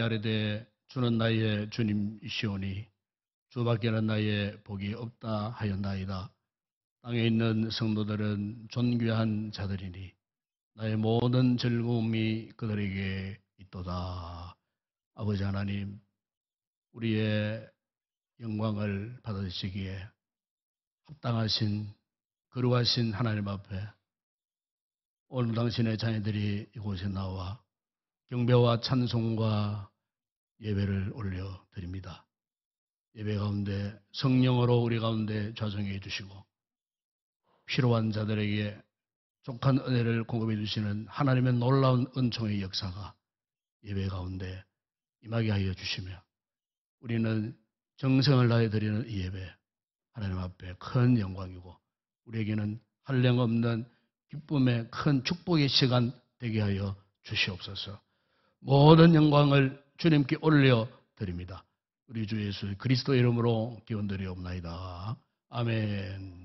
함께 하려되 주는 나의 주님이시오니 주밖에는 나의 복이 없다 하였나이다. 땅에 있는 성도들은 존귀한 자들이니 나의 모든 즐거움이 그들에게 있도다. 아버지 하나님, 우리의 영광을 받으시기에 합당하신 거룩하신 하나님 앞에 오늘 당신의 자녀들이 이곳에 나와 경배와 찬송과 예배를 올려드립니다. 예배 가운데 성령으로 우리 가운데 좌정해 주시고 필요한 자들에게 족한 은혜를 공급해 주시는 하나님의 놀라운 은총의 역사가 예배 가운데 임하게 하여 주시며 우리는 정성을 다해 드리는 이 예배 하나님 앞에 큰 영광이고 우리에게는 한량없는 기쁨의 큰 축복의 시간 되게 하여 주시옵소서. 모든 영광을 주님께 올려드립니다. 우리 주 예수 그리스도의 이름으로 기원드리옵나이다. 아멘.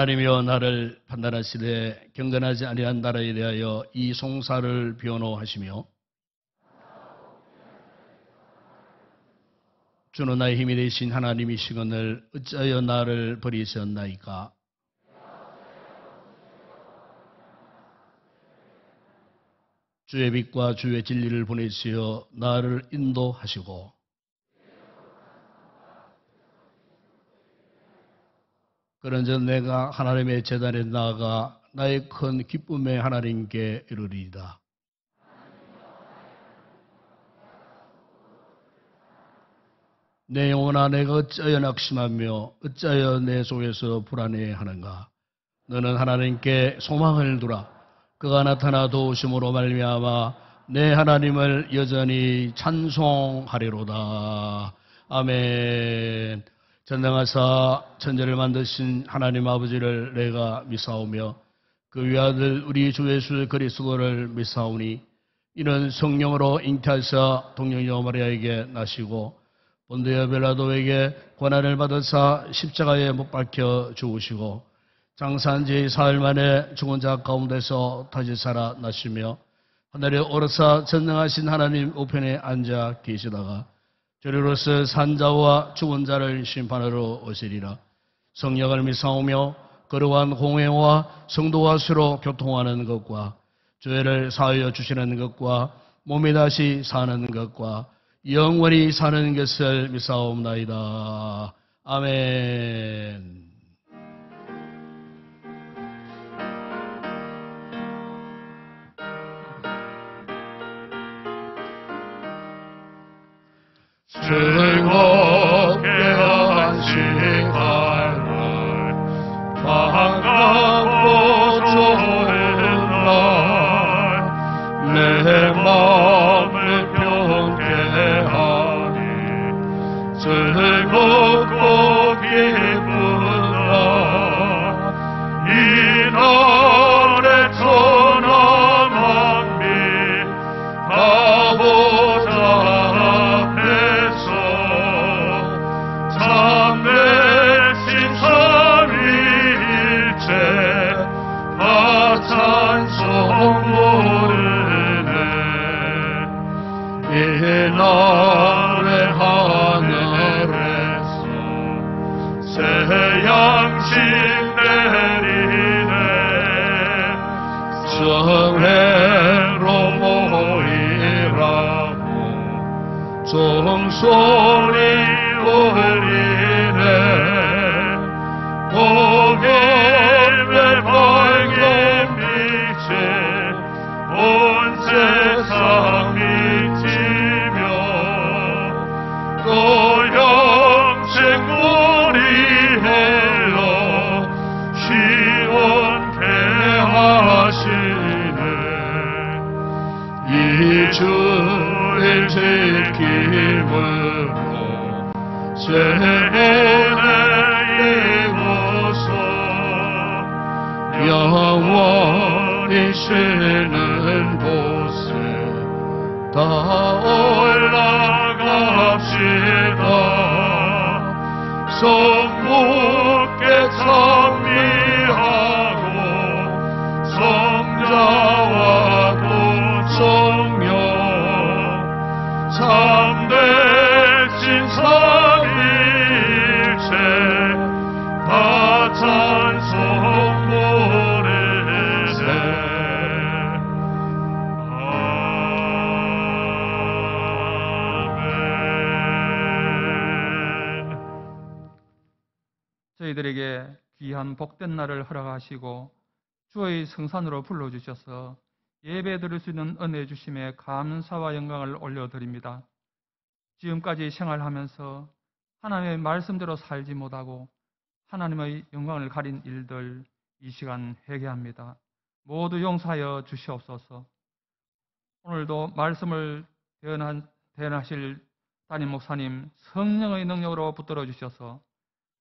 하나님이여 나를 판단하시되 경건하지 아니한 나라에 대하여 이 송사를 변호하시며 주는 나의 힘이 되신 하나님이시거늘 어찌하여 나를 버리셨나이까. 주의 빛과 주의 진리를 보내시어 나를 인도하시고 그런즉 내가 하나님의 제단에 나아가 나의 큰 기쁨의 하나님께 이르리이다. 내 영혼아 내가 어찌하여 낙심하며 어찌하여 내 속에서 불안해하는가. 너는 하나님께 소망을 두라. 그가 나타나 도우심으로 말미암아 내 하나님을 여전히 찬송하리로다. 아멘. 전능하사 천지를 만드신 하나님 아버지를 내가 믿사오며 그 위아들 우리 주 예수 그리스도를 믿사오니 이는 성령으로 잉태하사 동정녀 마리아에게 나시고 본디오 빌라도에게 고난을 받으사 십자가에 못 박혀 죽으시고 장사한 지 사흘 만에 죽은 자 가운데서 다시 살아나시며 하늘에 오르사 전능하신 하나님 우편에 앉아 계시다가 저리로서 산자와 죽은 자를 심판하러 오시리라. 성령을 믿사오며 거룩한 공회와 성도와 수로 교통하는 것과 죄를 사하여 주시는 것과 몸이 다시 사는 것과 영원히 사는 것을 믿사옵나이다. 아멘. 즐겁게 한 시간을 반갑고 좋은 날 내 마음을 경계하니 즐겁고 기쁜 날 이 날에 천하만민 아버지 앞에서 참되신 삼위일체 찬송 부르네. 이 날에 하늘에서 새 양식 내리네. 성회로 모이라고 종소리 울리네. 복음의 밝은 빛에 온 세상 비치며 또 영생 우리 흘러 시원케 하시네. 이 주일 지킴으로 새해를 이루소. 영원히 쉬는 곳에 다 올라갑시다. 성부께 찬미하고 성자와도 성령 참되신 삼위일체 다 찬송 부르세. 아멘. 저희들에게 귀한 복된 날을 허락하시고 주의 성산으로 불러주셔서 예배 드릴 수 있는 은혜 주심에 감사와 영광을 올려드립니다. 지금까지 생활하면서 하나님의 말씀대로 살지 못하고 하나님의 영광을 가린 일들 이 시간 회개합니다. 모두 용서하여 주시옵소서. 오늘도 말씀을 대언하실 담임 목사님 성령의 능력으로 붙들어 주셔서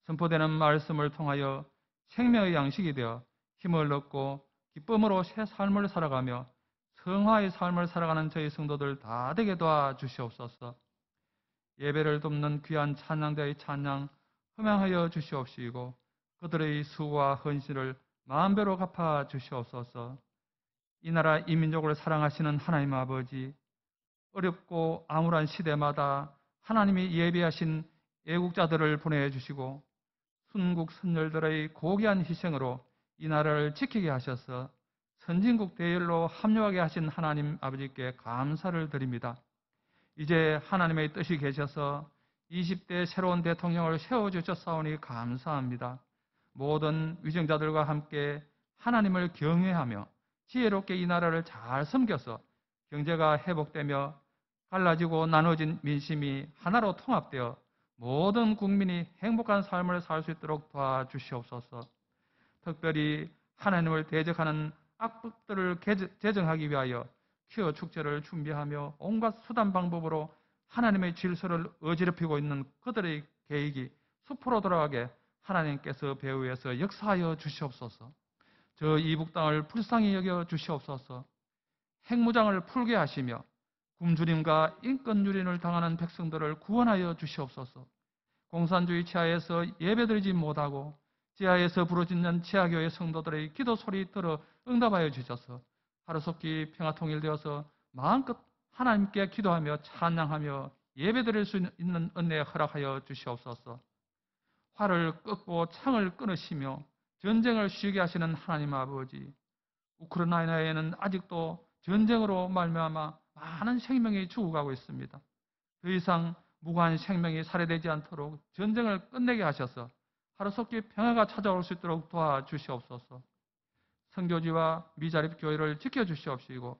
선포되는 말씀을 통하여 생명의 양식이 되어 힘을 얻고 기쁨으로 새 삶을 살아가며 성화의 삶을 살아가는 저희 성도들 다 되게 도와주시옵소서. 예배를 돕는 귀한 찬양자의 찬양 흠양하여 주시옵시고 그들의 수고와 헌신을 마음대로 갚아 주시옵소서. 이 나라 이 민족을 사랑하시는 하나님 아버지, 어렵고 암울한 시대마다 하나님이 예비하신 애국자들을 보내주시고 순국 선열들의 고귀한 희생으로 이 나라를 지키게 하셔서 선진국 대열로 합류하게 하신 하나님 아버지께 감사를 드립니다. 이제 하나님의 뜻이 계셔서 20대 새로운 대통령을 세워주셨사오니 감사합니다. 모든 위정자들과 함께 하나님을 경외하며 지혜롭게 이 나라를 잘 섬겨서 경제가 회복되며 갈라지고 나눠진 민심이 하나로 통합되어 모든 국민이 행복한 삶을 살 수 있도록 도와주시옵소서. 특별히 하나님을 대적하는 악법들을 제정하기 위하여 퀴어 축제를 준비하며 온갖 수단 방법으로 하나님의 질서를 어지럽히고 있는 그들의 계획이 수포로 돌아가게 하나님께서 배후에서 역사하여 주시옵소서. 저 이북 땅을 불쌍히 여겨 주시옵소서. 핵무장을 풀게 하시며 굶주림과 인권유린을 당하는 백성들을 구원하여 주시옵소서. 공산주의 지하에서 예배드리지 못하고 지하에서 부르짖는 지하교회 성도들의 기도 소리 들어 응답하여 주셔서 하루속히 평화통일되어서 마음껏 하나님께 기도하며 찬양하며 예배드릴 수 있는 은혜 허락하여 주시옵소서. 활을 꺾고 창을 끊으시며 전쟁을 쉬게 하시는 하나님 아버지, 우크라이나에는 아직도 전쟁으로 말미암아 많은 생명이 죽어가고 있습니다. 더 이상 무고한 생명이 살해되지 않도록 전쟁을 끝내게 하셔서 하루속히 평화가 찾아올 수 있도록 도와주시옵소서. 선교지와 미자립 교회를 지켜주시옵시고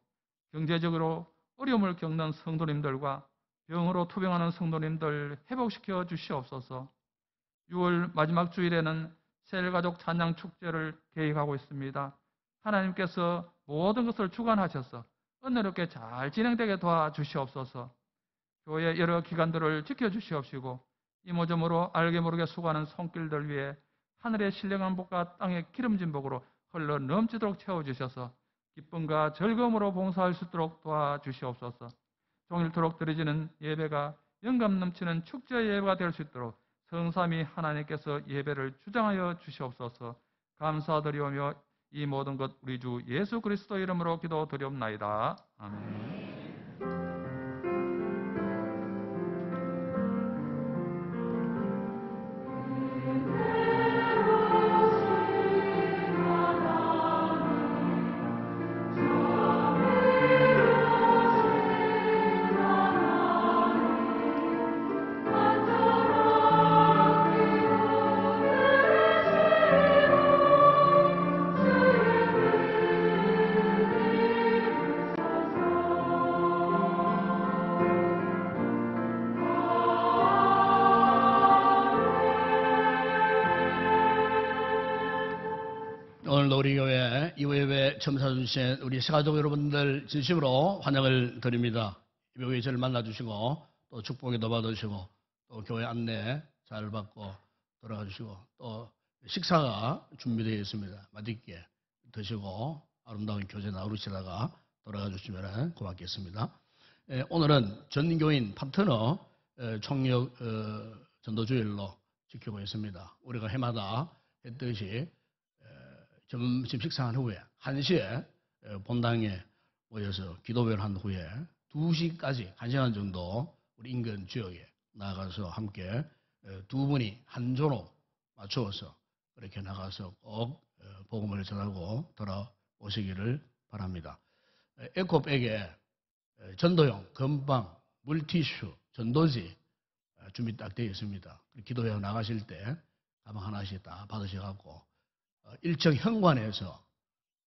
경제적으로 어려움을 겪는 성도님들과 병으로 투병하는 성도님들 회복시켜 주시옵소서. 6월 마지막 주일에는 셀가족 찬양 축제를 계획하고 있습니다. 하나님께서 모든 것을 주관하셔서 은혜롭게 잘 진행되게 도와주시옵소서. 교회 여러 기관들을 지켜주시옵시고 이모저모로 알게 모르게 수고하는 손길들 위해 하늘의 신령한 복과 땅의 기름진 복으로 흘러 넘치도록 채워주셔서 기쁨과 즐거움으로 봉사할 수 있도록 도와주시옵소서. 종일토록 드려지는 예배가 영감 넘치는 축제 예배가 될 수 있도록 성삼위 하나님께서 예배를 주장하여 주시옵소서. 감사드리오며 이 모든 것 우리 주 예수 그리스도 이름으로 기도드리옵나이다. 아멘. 오늘 우리 교회 이후예배 참석해주신 우리 새가족 여러분들 진심으로 환영을 드립니다. 교회 저를 만나주시고 또 축복에도 받으시고 또 교회 안내 잘 받고 돌아가 주시고 또 식사가 준비되어 있습니다. 맛있게 드시고 아름다운 교제 나누시다가 돌아가 주시면 고맙겠습니다. 오늘은 전교인 파트너 총력 전도주일로 지키고 있습니다. 우리가 해마다 했듯이 점심 식사한 후에 1시에 본당에 모여서 기도회를 한 후에 2시까지 1시간 정도 우리 인근 지역에 나가서 함께 두 분이 한 조로 맞추어서 그렇게 나가서 꼭 복음을 전하고 돌아오시기를 바랍니다. 에코백에 전도용 건빵, 물티슈, 전도지 준비 딱 되어 있습니다. 기도회 나가실 때 가방 하나씩 딱 받으셔갖고 일정 현관에서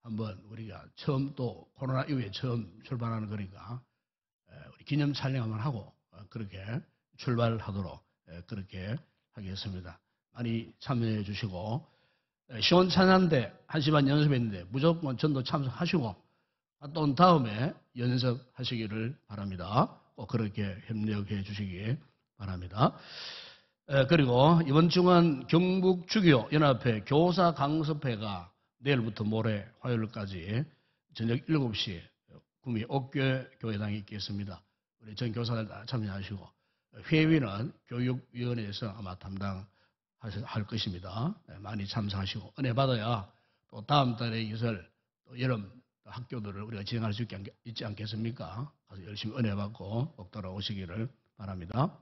한번 우리가 처음 또 코로나 이후에 처음 출발하는 거니까 우리 기념 촬영 한번 하고 그렇게 출발하도록 그렇게 하겠습니다. 많이 참여해 주시고 시원찬양대 1시 반 연습했는데 무조건 전도 참석하시고 갔다 온 다음에 연습하시기를 바랍니다. 꼭 그렇게 협력해 주시기 바랍니다. 그리고 이번 주간 경북주교연합회 교사 강습회가 내일부터 모레 화요일까지 저녁 7시 구미 옥교 교회당에 있겠습니다. 우리 전 교사들 다 참여하시고 회의는 교육위원회에서 아마 담당할 것입니다. 많이 참석하시고 은혜 받아야 또 다음 달에 이설 또 여름 학교들을 우리가 진행할 수 있지 않겠습니까? 가서 열심히 은혜 받고 꼭 돌아오시기를 바랍니다.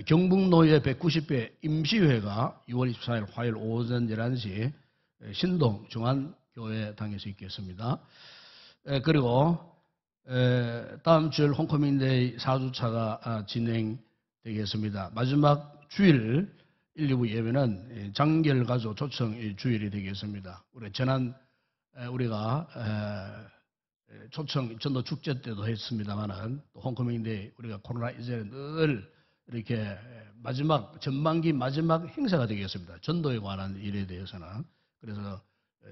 경북노예 190회 임시회가 6월 24일 화요일 오전 11시 신동 중앙교회당에서 있겠습니다. 그리고 다음 주일 홈커밍데이 4주차가 진행되겠습니다. 마지막 주일 1, 2부 예배는 장결가족 초청 주일이 되겠습니다. 우리가 초청 전도 축제 때도 했습니다만은 또 홈커밍데이 우리가 코로나 이전에 늘 이렇게 마지막 전반기 마지막 행사가 되겠습니다. 전도에 관한 일에 대해서는. 그래서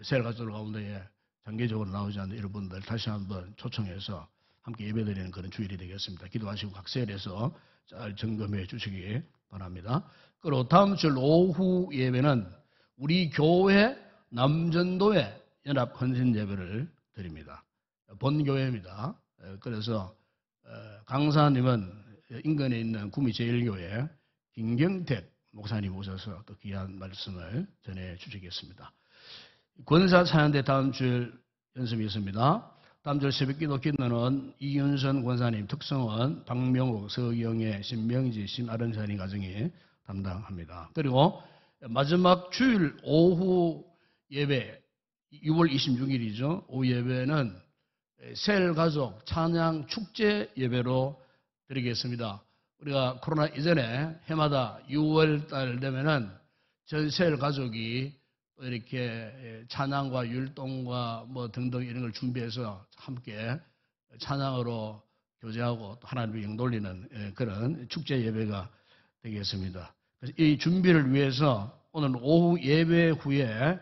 셀가족 가운데에 장기적으로 나오지 않는 여러분들 다시 한번 초청해서 함께 예배드리는 그런 주일이 되겠습니다. 기도하시고 각 셀에서 잘 점검해 주시기 바랍니다. 그리고 다음 주 오후 예배는 우리 교회 남전도회 연합 헌신 예배를 드립니다. 본교회입니다. 그래서 강사님은 인근에 있는 구미 제1교회 김경택 목사님 오셔서 또 귀한 말씀을 전해 주시겠습니다. 권사 찬양대 다음 주일 연습이 있습니다. 다음 주일 새벽기도 기도는 이윤선 권사님, 특성원, 박명욱, 서경애, 신명지, 신아른사님 가정이 담당합니다. 그리고 마지막 주일 오후 예배 6월 26일이죠. 오후 예배는 셀가족 찬양 축제 예배로 드리겠습니다. 우리가 코로나 이전에 해마다 6월 달 되면은 전 셀가족이 이렇게 찬양과 율동과 뭐 등등 이런 걸 준비해서 함께 찬양으로 교제하고 또 하나님을 영돌리는 그런 축제 예배가 되겠습니다. 그래서 이 준비를 위해서 오늘 오후 예배 후에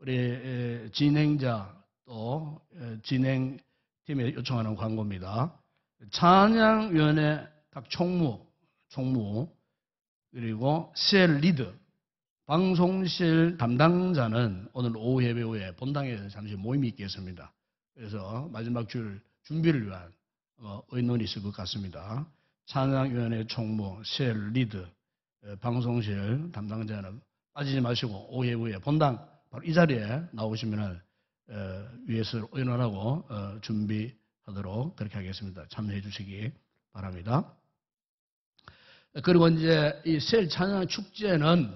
우리 진행자 또 진행팀에 요청하는 광고입니다. 찬양위원회 각 총무 그리고 셀 리드 방송실 담당자는 오늘 오후 예배 후에 본당에 잠시 모임이 있겠습니다. 그래서 마지막 줄 준비를 위한 의논이 있을 것 같습니다. 찬양위원회 총무, 셀 리드, 방송실 담당자는 빠지지 마시고 오후 예배 후에 본당 바로 이 자리에 나오시면 위에서 의논하고 준비하도록 그렇게 하겠습니다. 참여해 주시기 바랍니다. 그리고 이제 이 셀 찬양 축제는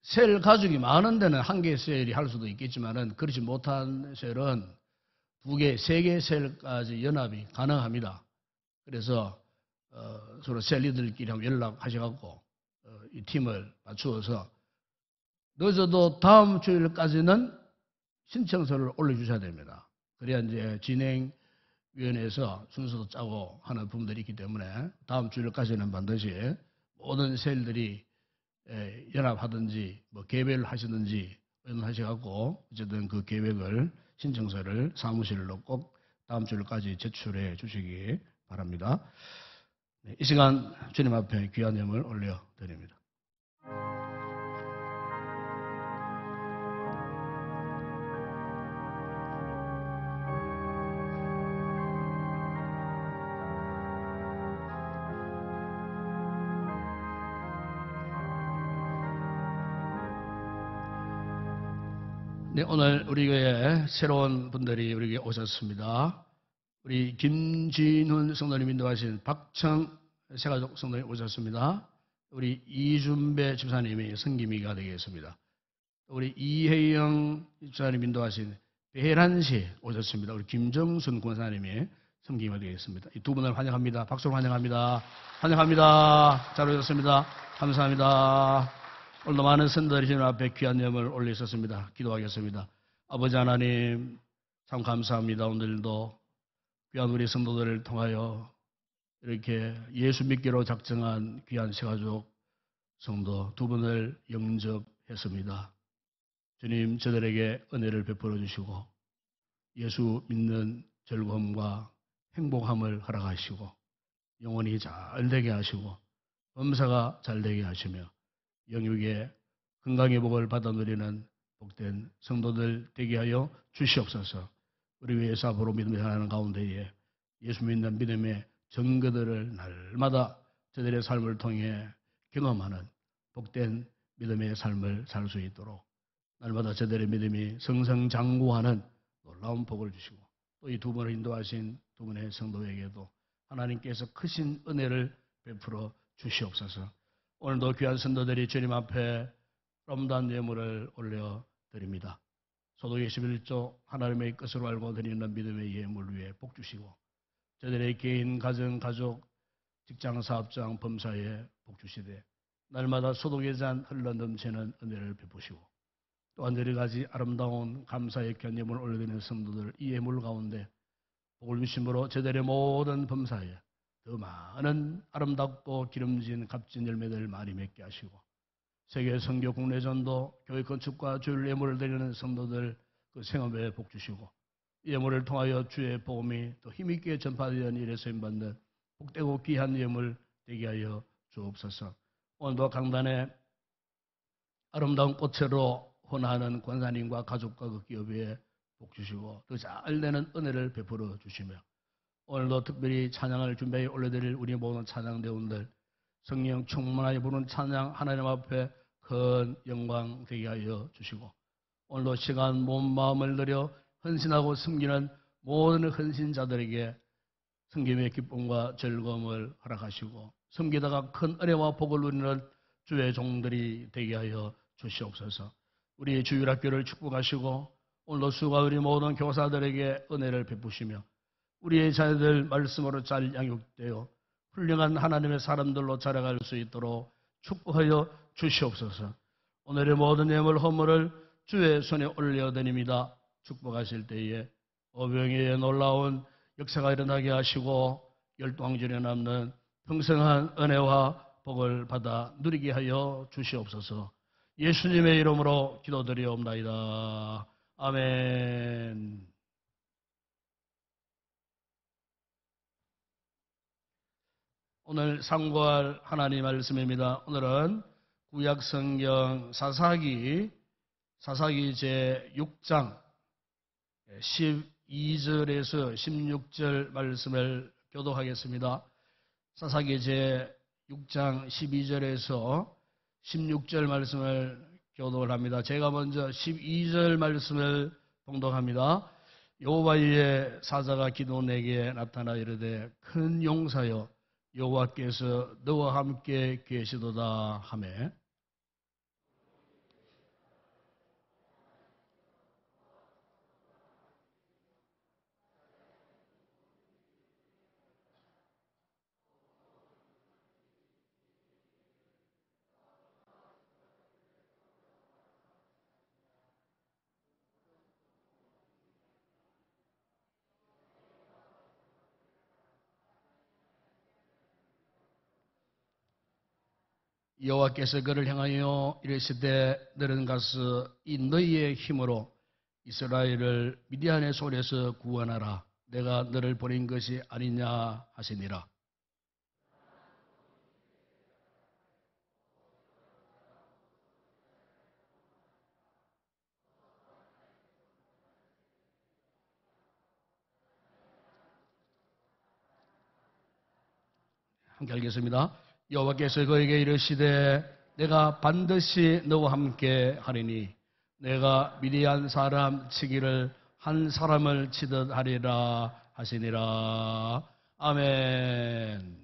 셀 가족이 많은 데는 한 개 셀이 할 수도 있겠지만은 그렇지 못한 셀은 2개, 3개 셀까지 연합이 가능합니다. 그래서 서로 셀리들끼리 한번 연락하셔갖고 이 팀을 맞추어서 늦어도 다음 주일까지는 신청서를 올려주셔야 됩니다. 그래야 이제 진행위원회에서 순서도 짜고 하는 부분들이 있기 때문에 다음 주일까지는 반드시 모든 셀들이 연합하든지 뭐 개별을 하시든지 하셔갖고 어쨌든 그 계획을 신청서를 사무실로 꼭 다음 주일까지 제출해 주시기 바랍니다. 이 시간 주님 앞에 귀한 예물 올려드립니다. 네, 오늘 우리 교회에 새로운 분들이 우리 교회에 오셨습니다. 우리 김진훈 성도님 인도하신 박청 세가족 성도님 오셨습니다. 우리 이준배 집사님이 성김이가 되겠습니다. 우리 이혜영 집사님 인도하신 배란시 오셨습니다. 우리 김정순 권사님이 성김이가 되겠습니다. 이 두 분을 환영합니다. 박수로 환영합니다. 환영합니다. 잘 오셨습니다. 감사합니다. 오늘도 많은 선들이 주님 앞에 귀한 예물을 올리셨습니다. 기도하겠습니다. 아버지 하나님 참 감사합니다. 오늘도 귀한 우리 성도들을 통하여 이렇게 예수 믿기로 작정한 귀한 세가족 성도 두 분을 영접했습니다. 주님 저들에게 은혜를 베풀어 주시고 예수 믿는 즐거움과 행복함을 허락하시고 영혼이 잘 되게 하시고 범사가 잘 되게 하시며 영육의 건강의 복을 받아 누리는 복된 성도들 되게 하여 주시옵소서. 우리 위해서 앞으로 믿음을 전하는 가운데에 예수 믿는 믿음의 증거들을 날마다 저들의 삶을 통해 경험하는 복된 믿음의 삶을 살 수 있도록 날마다 저들의 믿음이 성성장구하는 놀라운 복을 주시고 또 이 두 분을 인도하신 두 분의 성도에게도 하나님께서 크신 은혜를 베풀어 주시옵소서. 오늘도 귀한 성도들이 주님 앞에 럼단 예물을 올려드립니다. 소득 21조 하나님의 것으로 알고 드리는 믿음의 예물 위에 복 주시고 저들의 개인, 가정, 가족, 직장, 사업장, 범사에 복 주시되 날마다 소득의 잔 흘러 넘치는 은혜를 베푸시고 또한 여러 가지 아름다운 감사의 귀한 예물을 올려드리는 성도들 이 예물 가운데 복을 주심으로 저들의 모든 범사에 더 많은 아름답고 기름진 값진 열매들 많이 맺게 하시고 세계 선교 국내 전도 교회 건축과 주일 예물을 드리는 성도들 그 생업에 복 주시고 이 예물을 통하여 주의 복음이 더 힘있게 전파되는 일에 쓰임받는 복되고 귀한 예물 되게 하여 주옵소서. 오늘도 강단에 아름다운 꽃으로 혼하는 권사님과 가족과 그 기업에 복 주시고 더 잘 되는 은혜를 베풀어 주시며 오늘도 특별히 찬양을 준비해 올려드릴 우리 모든 찬양대원들 성령 충만하게 부르는 찬양 하나님 앞에 큰 영광 되게 하여 주시고 오늘도 시간, 몸, 마음을 들여 헌신하고 섬기는 모든 헌신자들에게 섬김의 기쁨과 즐거움을 허락하시고 섬기다가 큰 은혜와 복을 누리는 주의 종들이 되게 하여 주시옵소서. 우리 주일학교를 축복하시고 오늘도 수고가 우리 모든 교사들에게 은혜를 베푸시며 우리의 자녀들 말씀으로 잘 양육되어 훌륭한 하나님의 사람들로 자라갈 수 있도록 축복하여 주시옵소서. 오늘의 모든 예물 허물을 주의 손에 올려드립니다. 축복하실 때에 오병이의 놀라운 역사가 일어나게 하시고 열왕전에 남는 평생한 은혜와 복을 받아 누리게 하여 주시옵소서. 예수님의 이름으로 기도드리옵나이다. 아멘. 오늘 상고할 하나님 말씀입니다. 오늘은 구약성경 사사기 제6장 12절에서 16절 말씀을 교독하겠습니다. 사사기 제6장 12절에서 16절 말씀을 교독을 합니다. 제가 먼저 12절 말씀을 봉독합니다. 여호와의 사자가 기드온에게 나타나 이르되 큰 용사여 여호와께서 너와 함께 계시도다 하매 여호와께서 그를 향하여 이르시되 너는 가서 이 너희의 힘으로 이스라엘을 미디안의 손에서 구원하라. 내가 너를 보낸 것이 아니냐 하시니라. 함께 읽겠습니다. 여호와께서 그에게 이르시되 내가 반드시 너와 함께 하리니 내가 미디안 사람 치기를 한 사람을 치듯 하리라 하시니라. 아멘.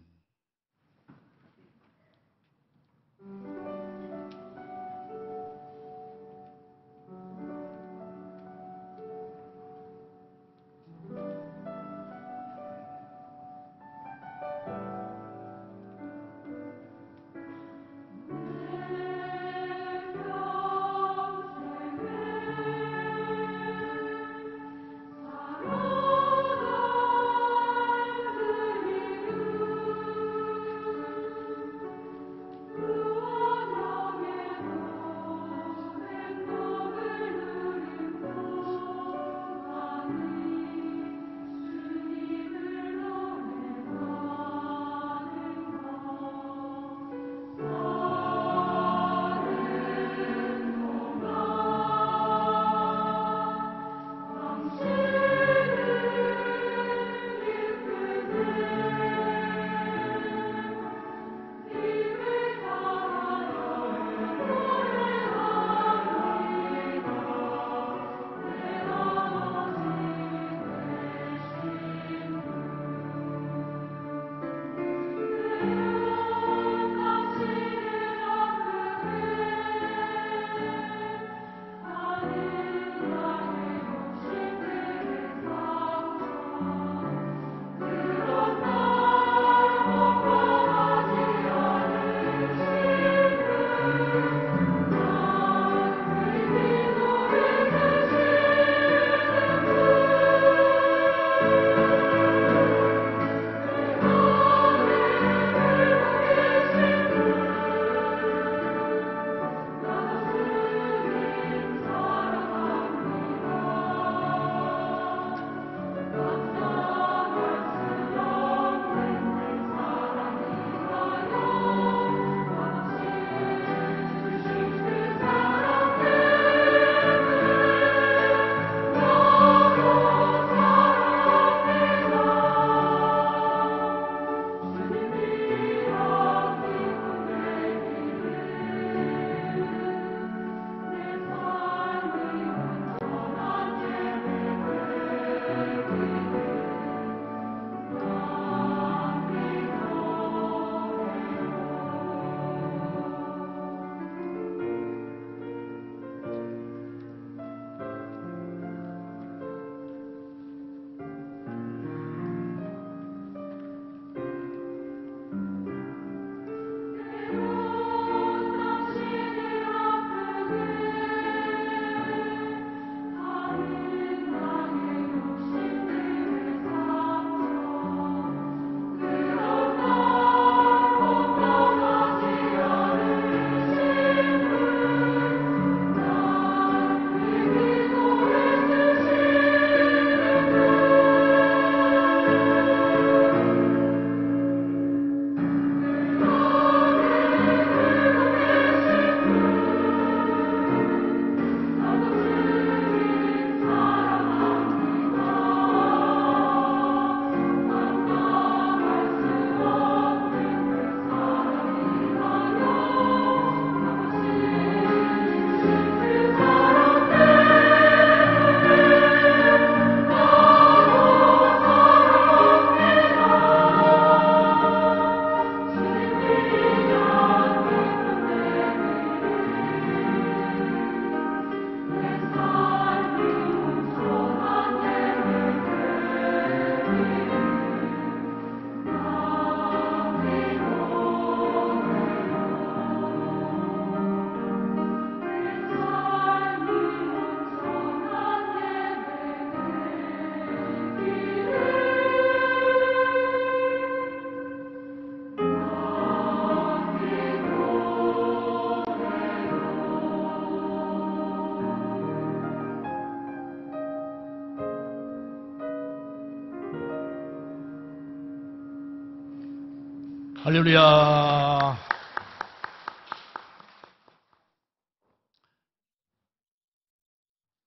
할렐루야.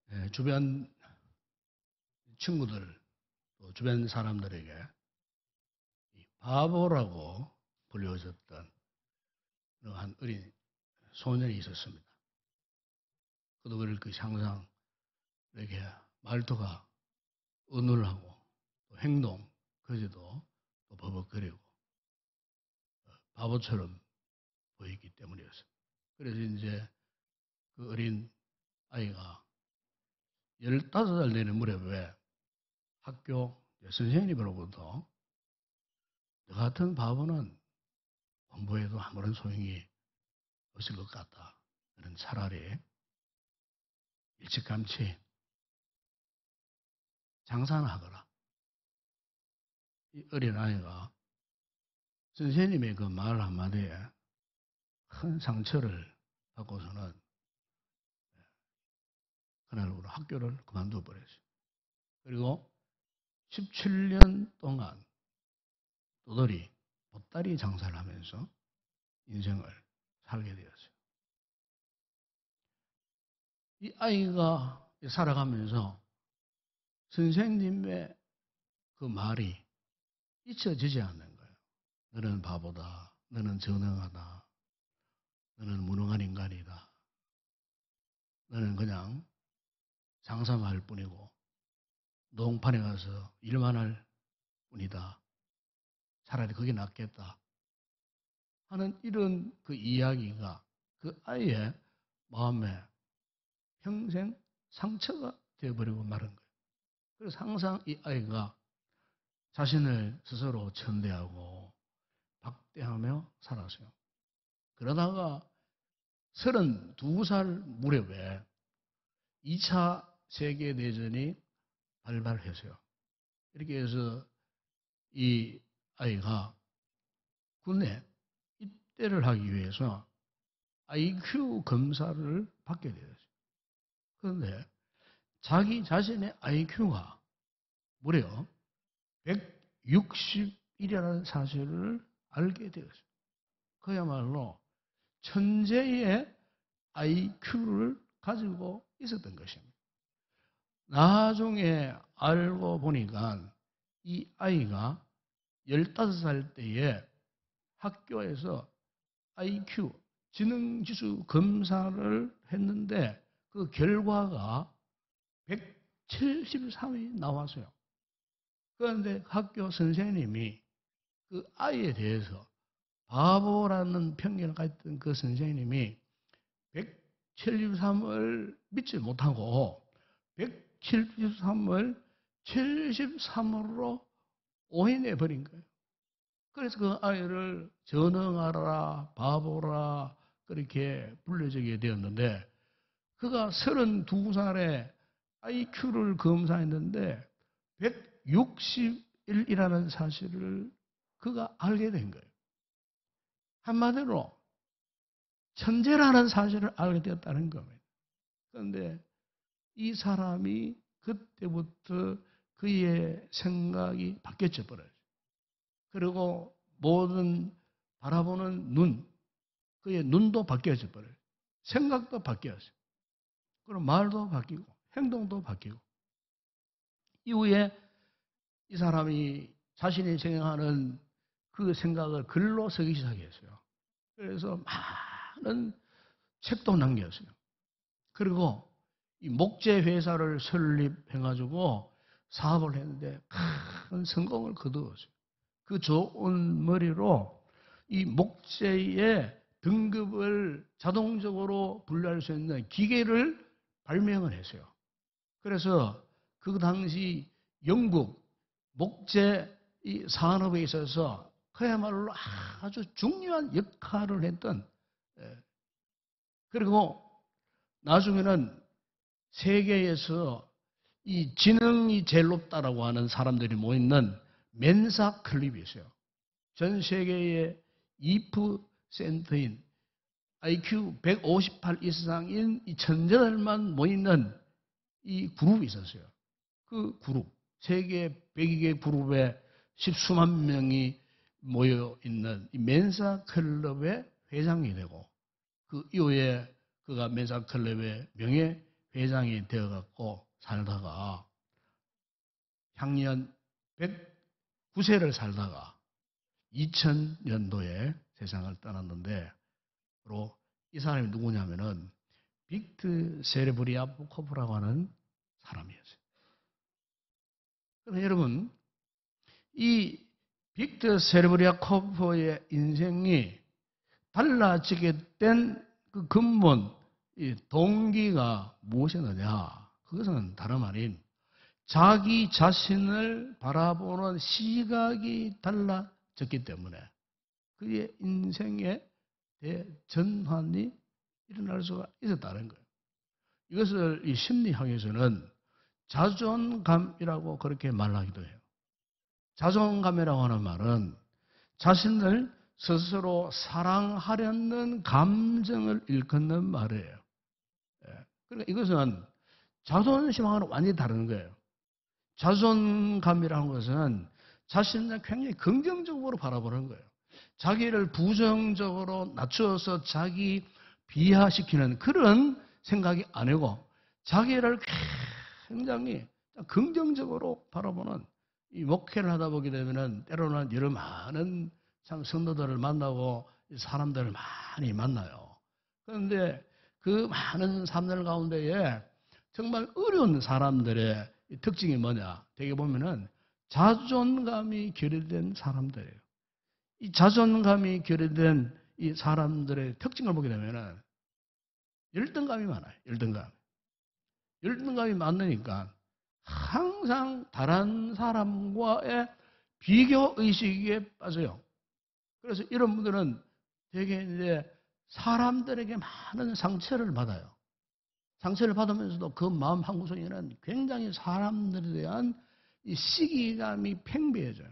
네, 주변 친구들, 또 주변 사람들에게 이 바보라고 불려졌던 한 어린 소년이 있었습니다. 그도 그렇게 항상 이렇게 말투가 어눌하고 또 행동, 그제도 또 버벅거리고 바보처럼 보이기 때문이었습니다. 그래서 이제 그 어린 아이가 15살 되는 무렵에 학교 선생님으로부터 너 같은 바보는 공부해도 아무런 소용이 없을 것 같다. 너는 차라리 일찌감치 장사나 하거라. 이 어린 아이가 선생님의 그 말 한마디에 큰 상처를 받고서는 그날부로 학교를 그만둬 버렸어요. 그리고 17년 동안 도돌이 보따리 장사를 하면서 인생을 살게 되었어요. 이 아이가 살아가면서 선생님의 그 말이 잊혀지지 않는 거예요. 너는 바보다. 너는 전능하다. 너는 무능한 인간이다. 너는 그냥 장사만 할 뿐이고 농판에 가서 일만 할 뿐이다. 차라리 그게 낫겠다. 하는 이런 그 이야기가 그 아이의 마음에 평생 상처가 되어버리고 마른 거예요. 그래서 항상 이 아이가 자신을 스스로 천대하고 박대하며 살았어요. 그러다가 32살 무렵에 2차 세계대전이 발발했어요. 이렇게 해서 이 아이가 군에 입대를 하기 위해서 IQ 검사를 받게 되었어요. 그런데 자기 자신의 IQ가 무려 160이라는 사실을 알게 되었어요. 그야말로 천재의 IQ를 가지고 있었던 것입니다. 나중에 알고 보니까 이 아이가 15살 때에 학교에서 IQ, 지능지수 검사를 했는데 그 결과가 173이 나왔어요. 그런데 학교 선생님이 그 아이에 대해서 바보라는 편견을 가졌던 그 선생님이 173을 믿지 못하고 173을 73으로 오인해 버린 거예요. 그래서 그 아이를 전능하라, 바보라 그렇게 불려지게 되었는데 그가 32살에 IQ를 검사했는데 161이라는 사실을 그가 알게 된 거예요. 한마디로 천재라는 사실을 알게 되었다는 겁니다. 그런데 이 사람이 그때부터 그의 생각이 바뀌어져 버려요. 그리고 모든 바라보는 눈, 그의 눈도 바뀌어져 버려요. 생각도 바뀌었어요. 그리고 말도 바뀌고 행동도 바뀌고 이후에 이 사람이 자신이 생각하는 그 생각을 글로 쓰기 시작했어요. 그래서 많은 책도 남겼어요. 그리고 이 목재 회사를 설립해가지고 사업을 했는데 큰 성공을 거두었어요. 그 좋은 머리로 이 목재의 등급을 자동적으로 분류할 수 있는 기계를 발명을 했어요. 그래서 그 당시 영국 목재 이 산업에 있어서 그야말로 아주 중요한 역할을 했던 그리고 나중에는 세계에서 이 지능이 제일 높다라고 하는 사람들이 모이는 멘사 클럽이 있어요. 전 세계의 2%인 IQ 158 이상인 이 천재들만 모이는 이 그룹이 있었어요. 그 그룹, 세계 102개 그룹에 10수만 명이 모여 있는 이 멘사 클럽의 회장이 되고 그 이후에 그가 멘사 클럽의 명예 회장이 되어갖고 살다가 향년 109세를 살다가 2000년도에 세상을 떠났는데 바로 이 사람이 누구냐면은 빅트 세레브리아코프라고 하는 사람이었어요. 그래서 여러분 이 빅트 세레브리아코프의 인생이 달라지게 된 그 근본 이 동기가 무엇이었느냐? 그것은 다름 아닌 자기 자신을 바라보는 시각이 달라졌기 때문에 그의 인생에 대전환이 일어날 수가 있었다는 거예요. 이것을 이 심리학에서는 자존감이라고 그렇게 말하기도 해요. 자존감이라고 하는 말은 자신을 스스로 사랑하려는 감정을 일컫는 말이에요. 그러니까 이것은 자존심하고는 완전히 다른 거예요. 자존감이라는 것은 자신을 굉장히 긍정적으로 바라보는 거예요. 자기를 부정적으로 낮추어서 자기 비하시키는 그런 생각이 아니고 자기를 굉장히 긍정적으로 바라보는 이 목회를 하다 보게 되면은 때로는 여러 많은 참 성도들을 만나고 사람들을 많이 만나요. 그런데 그 많은 사람들 가운데에 정말 어려운 사람들의 특징이 뭐냐? 되게 보면은 자존감이 결여된 사람들이에요. 이 자존감이 결여된 이 사람들의 특징을 보게 되면은 열등감이 많아요. 열등감이 많으니까 항상 다른 사람과의 비교 의식에 빠져요. 그래서 이런 분들은 되게 이제 사람들에게 많은 상처를 받아요. 상처를 받으면서도 그 마음 한구석에는 굉장히 사람들에 대한 이 시기감이 팽배해져요.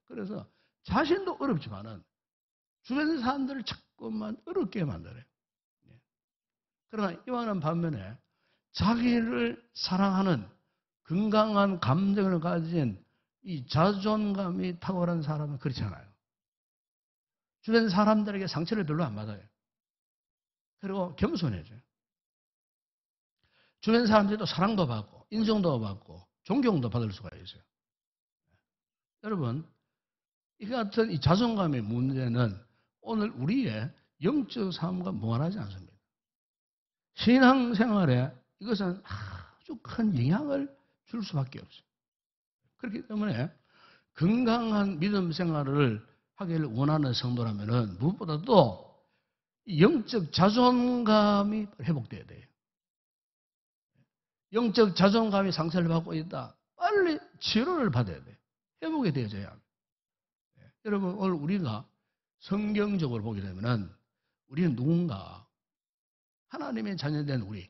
그래서 자신도 어렵지만은 주변 사람들을 자꾸만 어렵게 만들어요. 그러나 이와는 반면에 자기를 사랑하는 건강한 감정을 가진 이 자존감이 탁월한 사람은 그렇지 않아요. 주변 사람들에게 상처를 별로 안 받아요. 그리고 겸손해져요. 주변 사람들도 사랑도 받고 인정도 받고 존경도 받을 수가 있어요. 여러분, 이 같은 이 자존감의 문제는 오늘 우리의 영적 삶과 무관하지 않습니다. 신앙생활에 이것은 아주 큰 영향을 줄 수밖에 없어요. 그렇기 때문에 건강한 믿음 생활을 하기를 원하는 성도라면은 무엇보다도 영적 자존감이 회복돼야 돼요. 영적 자존감이 상처를 받고 있다. 빨리 치료를 받아야 돼요. 회복이 되어져야 합니다. 여러분, 오늘 우리가 성경적으로 보게 되면은 우리는 누군가 하나님의 자녀된 우리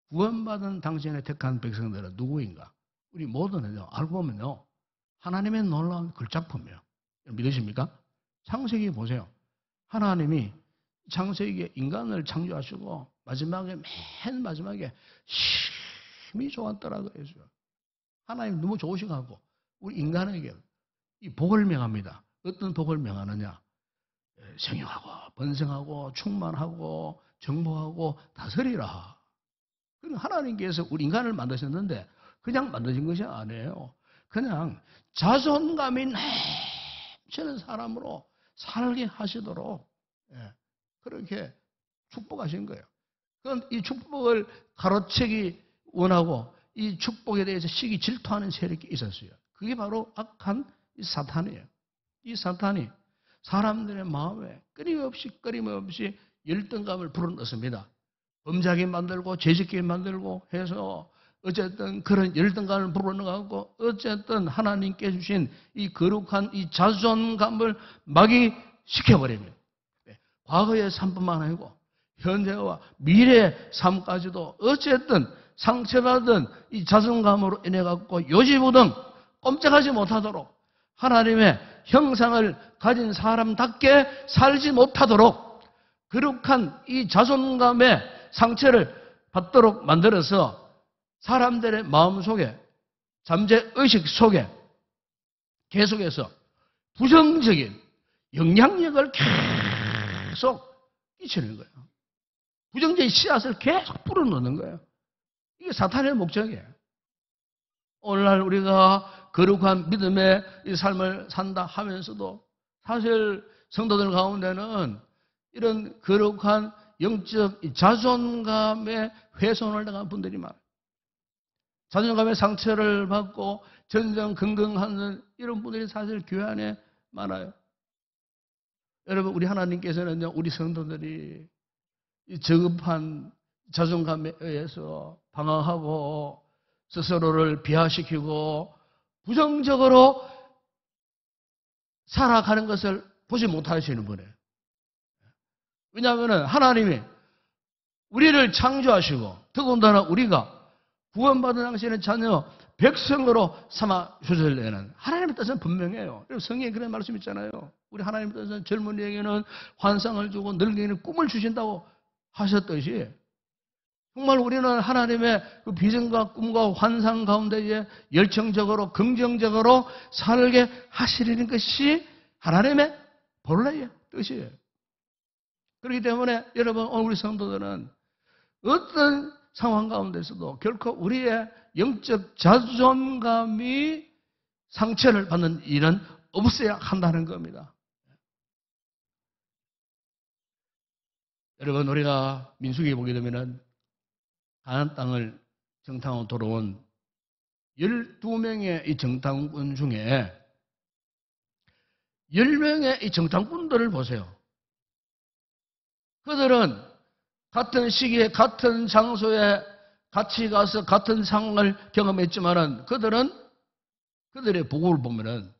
구원받은 당신의 택한 백성들은 누구인가? 우리 모두는요, 알고 보면요, 하나님의 놀라운 걸작품이에요. 믿으십니까? 창세기 보세요. 하나님이 창세기에 인간을 창조하시고 맨 마지막에 힘이 좋았더라고요. 하나님 너무 좋으셔가지고 우리 인간에게 이 복을 명합니다. 어떤 복을 명하느냐? 생육하고 번성하고 충만하고 정복하고 다스리라. 그러니까 하나님께서 우리 인간을 만드셨는데 그냥 만드신 것이 아니에요. 그냥 자존감이 넘치는 사람으로 살게 하시도록 그렇게 축복하신 거예요. 그럼 이 축복을 가로채기 원하고 이 축복에 대해서 시기 질투하는 세력이 있었어요. 그게 바로 악한 이 사탄이에요. 이 사탄이 사람들의 마음에 끊임없이 열등감을 불어넣습니다. 범죄하게 만들고 죄짓게 만들고 해서 어쨌든 그런 열등감을 불어넣어갖고 어쨌든 하나님께 주신 이 거룩한 이 자존감을 마귀시켜버립니다. 과거의 삶뿐만 아니고 현재와 미래의 삶까지도 어쨌든 상처받은 이 자존감으로 인해갖고 요지부동 꼼짝하지 못하도록 하나님의 형상을 가진 사람답게 살지 못하도록 거룩한 이 자존감의 상처를 받도록 만들어서 사람들의 마음속에 잠재의식 속에 계속해서 부정적인 영향력을 계속 끼치는 거예요. 부정적인 씨앗을 계속 뿌려놓는 거예요. 이게 사탄의 목적이에요. 오늘날 우리가 거룩한 믿음의 이 삶을 산다 하면서도 사실 성도들 가운데는 이런 거룩한 영적 자존감의 훼손을 당한 분들이 많아요. 자존감의 상처를 받고 전전긍긍하는 이런 분들이 사실 교회 안에 많아요. 여러분, 우리 하나님께서는요, 우리 성도들이 이 저급한 자존감에 의해서 방황하고 스스로를 비하시키고 부정적으로 살아가는 것을 보지 못하시는 분이에요. 왜냐하면 하나님이 우리를 창조하시고 더군다나 우리가 구원받은 당신의 자녀 백성으로 삼아 주실래는 하나님의 뜻은 분명해요. 성경에 그런 말씀 있잖아요. 우리 하나님의 뜻은 젊은이에게는 환상을 주고 늙은이에게는 꿈을 주신다고 하셨듯이 정말 우리는 하나님의 그 비전과 꿈과 환상 가운데에 열정적으로 긍정적으로 살게 하시려는 것이 하나님의 본래의 뜻이에요. 그렇기 때문에 여러분, 오늘 우리 성도들은 어떤 상황 가운데서도 결코 우리의 영적 자존감이 상처를 받는 일은 없어야 한다는 겁니다. 여러분, 우리가 민수기에 보게 되면은 가나안 땅을 정탐하고 돌아온 12명의 이 정탐꾼 중에 10명의 이 정탐꾼들을 보세요. 그들은 같은 시기에 같은 장소에 같이 가서 같은 상황을 경험했지만은 그들의 보고를 보면은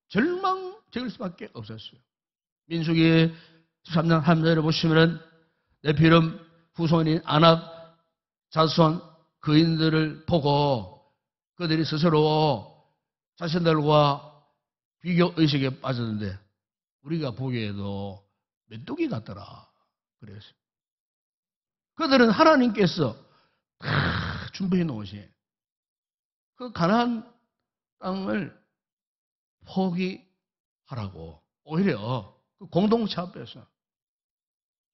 절망적일 수밖에 없었어요. 민수기 13장 3절에 보시면은 네피름 후손인 아낙 자손 거인들을 보고 그들이 스스로 자신들과 비교 의식에 빠졌는데 우리가 보기에도 메뚜기 같더라 그랬어요. 그들은 하나님께서 다 준비해 놓으신 그 가나안 땅을 포기하라고 오히려 그 공동체 앞에서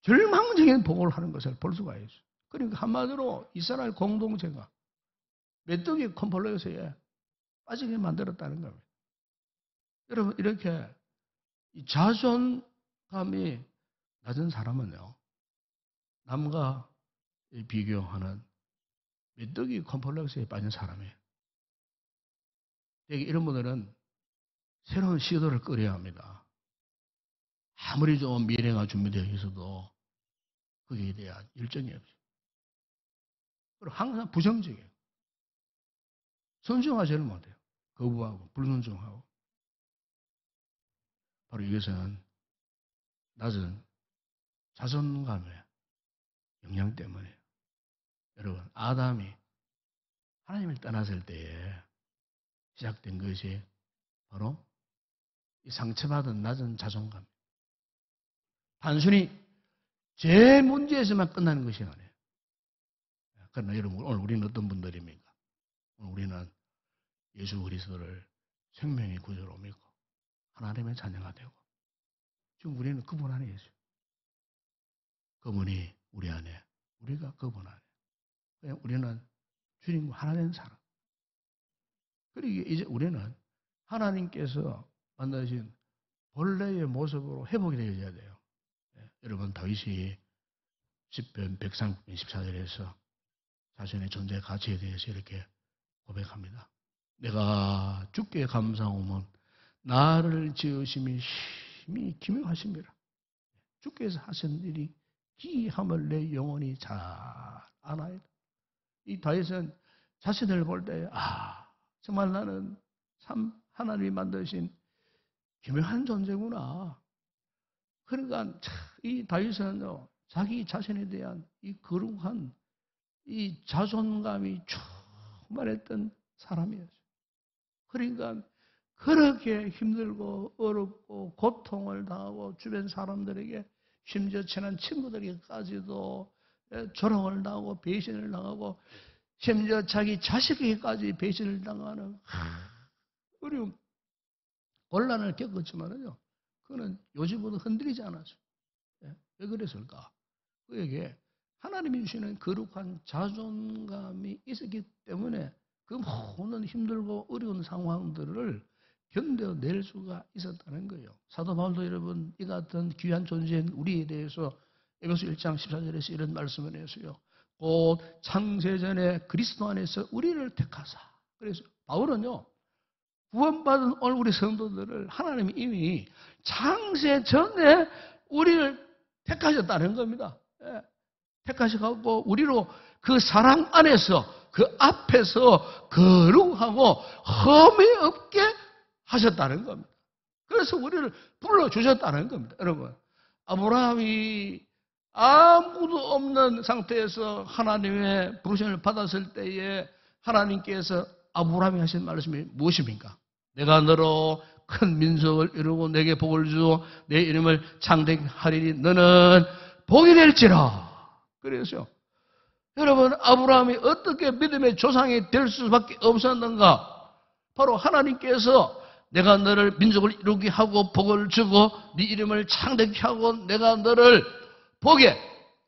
절망적인 보고를 하는 것을 볼 수가 있어요. 그러니까 한마디로 이스라엘 공동체가 메뚜기 컴플렉스에 빠지게 만들었다는 겁니다. 여러분, 이렇게 자존감이 낮은 사람은요, 남과 비교하는 메뚜기 컴플렉스에 빠진 사람이에요. 이런 분들은 새로운 시도를 꺼려야 합니다. 아무리 좋은 미래가 준비되어 있어도 거기에 대한 열정이 없어요. 그리고 항상 부정적이에요. 순종하지를 못해요. 거부하고 불순종하고. 바로 이것은 낮은 자존감의 영향 때문에 여러분, 아담이 하나님을 떠났을 때에 시작된 것이 바로 이 상처받은 낮은 자존감. 단순히 제 문제에서만 끝나는 것이 아니에요. 그러나 여러분, 오늘 우리는 어떤 분들입니까? 오늘 우리는 예수 그리스도를 생명의 구주로 믿고 하나님의 자녀가 되고 지금 우리는 그분 안에 있어요. 그분이 우리 안에, 우리가 그분 안에. 그냥 우리는 주님 하나 된 사람. 그리고 이제 우리는 하나님께서 만드신 본래의 모습으로 회복이 되어야 돼요. 네, 여러분, 다윗이 10편 139편 14절에서 자신의 존재 가치에 대해서 이렇게 고백합니다. 내가 주께 감사하면 나를 지으심이 심히 기묘하십니다. 주께서 하신 일이 기이함을 내 영혼이 잘 아나이다. 이 다윗은 자신을 볼 때 정말 나는 참 하나님이 만드신 기묘한 존재구나. 그러니까 이 다윗은 자기 자신에 대한 이 거룩한 이 자존감이 충만했던 사람이었어요. 그러니까 그렇게 힘들고 어렵고 고통을 당하고 주변 사람들에게 심지어 친한 친구들에게까지도 조롱을 당하고 배신을 당하고 심지어 자기 자식에게까지 배신을 당하는 어려움. 곤란을 겪었지만은요, 그는 요즘보다 흔들리지 않았어요. 예? 왜 그랬을까? 그에게 하나님이 주시는 거룩한 자존감이 있었기 때문에 그 모든 힘들고 어려운 상황들을 견뎌낼 수가 있었다는 거예요. 사도 바울도 여러분, 이 같은 귀한 존재인 우리에 대해서 에베소 1장 14절에서 이런 말씀을 했어요. 곧 창세전에 그리스도 안에서 우리를 택하사. 그래서 바울은요, 구원받은 오늘 우리 성도들을 하나님이 이미 창세전에 우리를 택하셨다는 겁니다. 예. 택하셔갖고 우리로 그 사랑 안에서 그 앞에서 거룩하고 흠이 없게 하셨다는 겁니다. 그래서 우리를 불러주셨다는 겁니다. 여러분, 아브라함이 아무도 없는 상태에서 하나님의 부르심을 받았을 때에 하나님께서 아브라함이 하신 말씀이 무엇입니까? 내가 너로 큰 민족을 이루고 내게 복을 주고 내 이름을 창대하리니 너는 복이 될지라. 그래서 여러분, 아브라함이 어떻게 믿음의 조상이 될 수밖에 없었는가? 바로 하나님께서 내가 너를 민족을 이루게 하고 복을 주고 네 이름을 창대케 하고 내가 너를 복에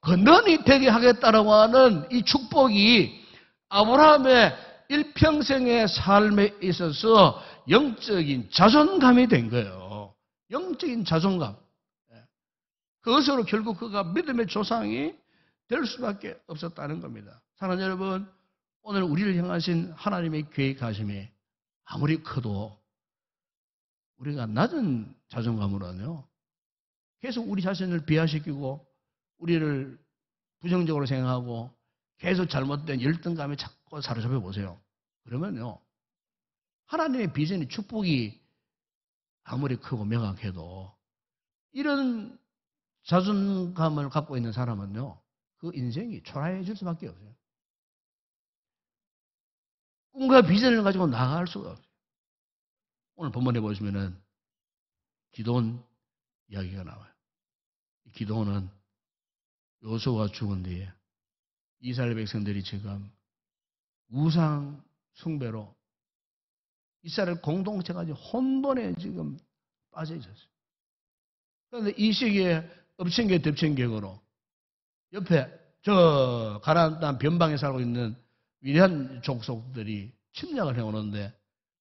건너니 되게 하겠다라고 하는 이 축복이 아브라함의 일평생의 삶에 있어서 영적인 자존감이 된 거예요. 영적인 자존감. 그것으로 결국 그가 믿음의 조상이 될 수밖에 없었다는 겁니다. 사랑하는 여러분, 오늘 우리를 향하신 하나님의 계획하심이 아무리 커도 우리가 낮은 자존감으로는요, 계속 우리 자신을 비하시키고 우리를 부정적으로 생각하고 계속 잘못된 열등감에 자꾸 사로잡혀 보세요. 그러면요, 하나님의 비전이 축복이 아무리 크고 명확해도 이런 자존감을 갖고 있는 사람은요, 그 인생이 초라해질 수밖에 없어요. 꿈과 비전을 가지고 나아갈 수가 없어요. 오늘 본문에 보시면은 기드온 이야기가 나와요. 기드온은 여호수아가 죽은 뒤에 이스라엘 백성들이 지금 우상 숭배로 이스라엘 공동체가 혼돈에 지금 빠져 있었어요. 그런데 이 시기에 엎친 게 덮친 격으로 옆에 저 가나안 땅 변방에 살고 있는 미디안 족속들이 침략을 해오는데,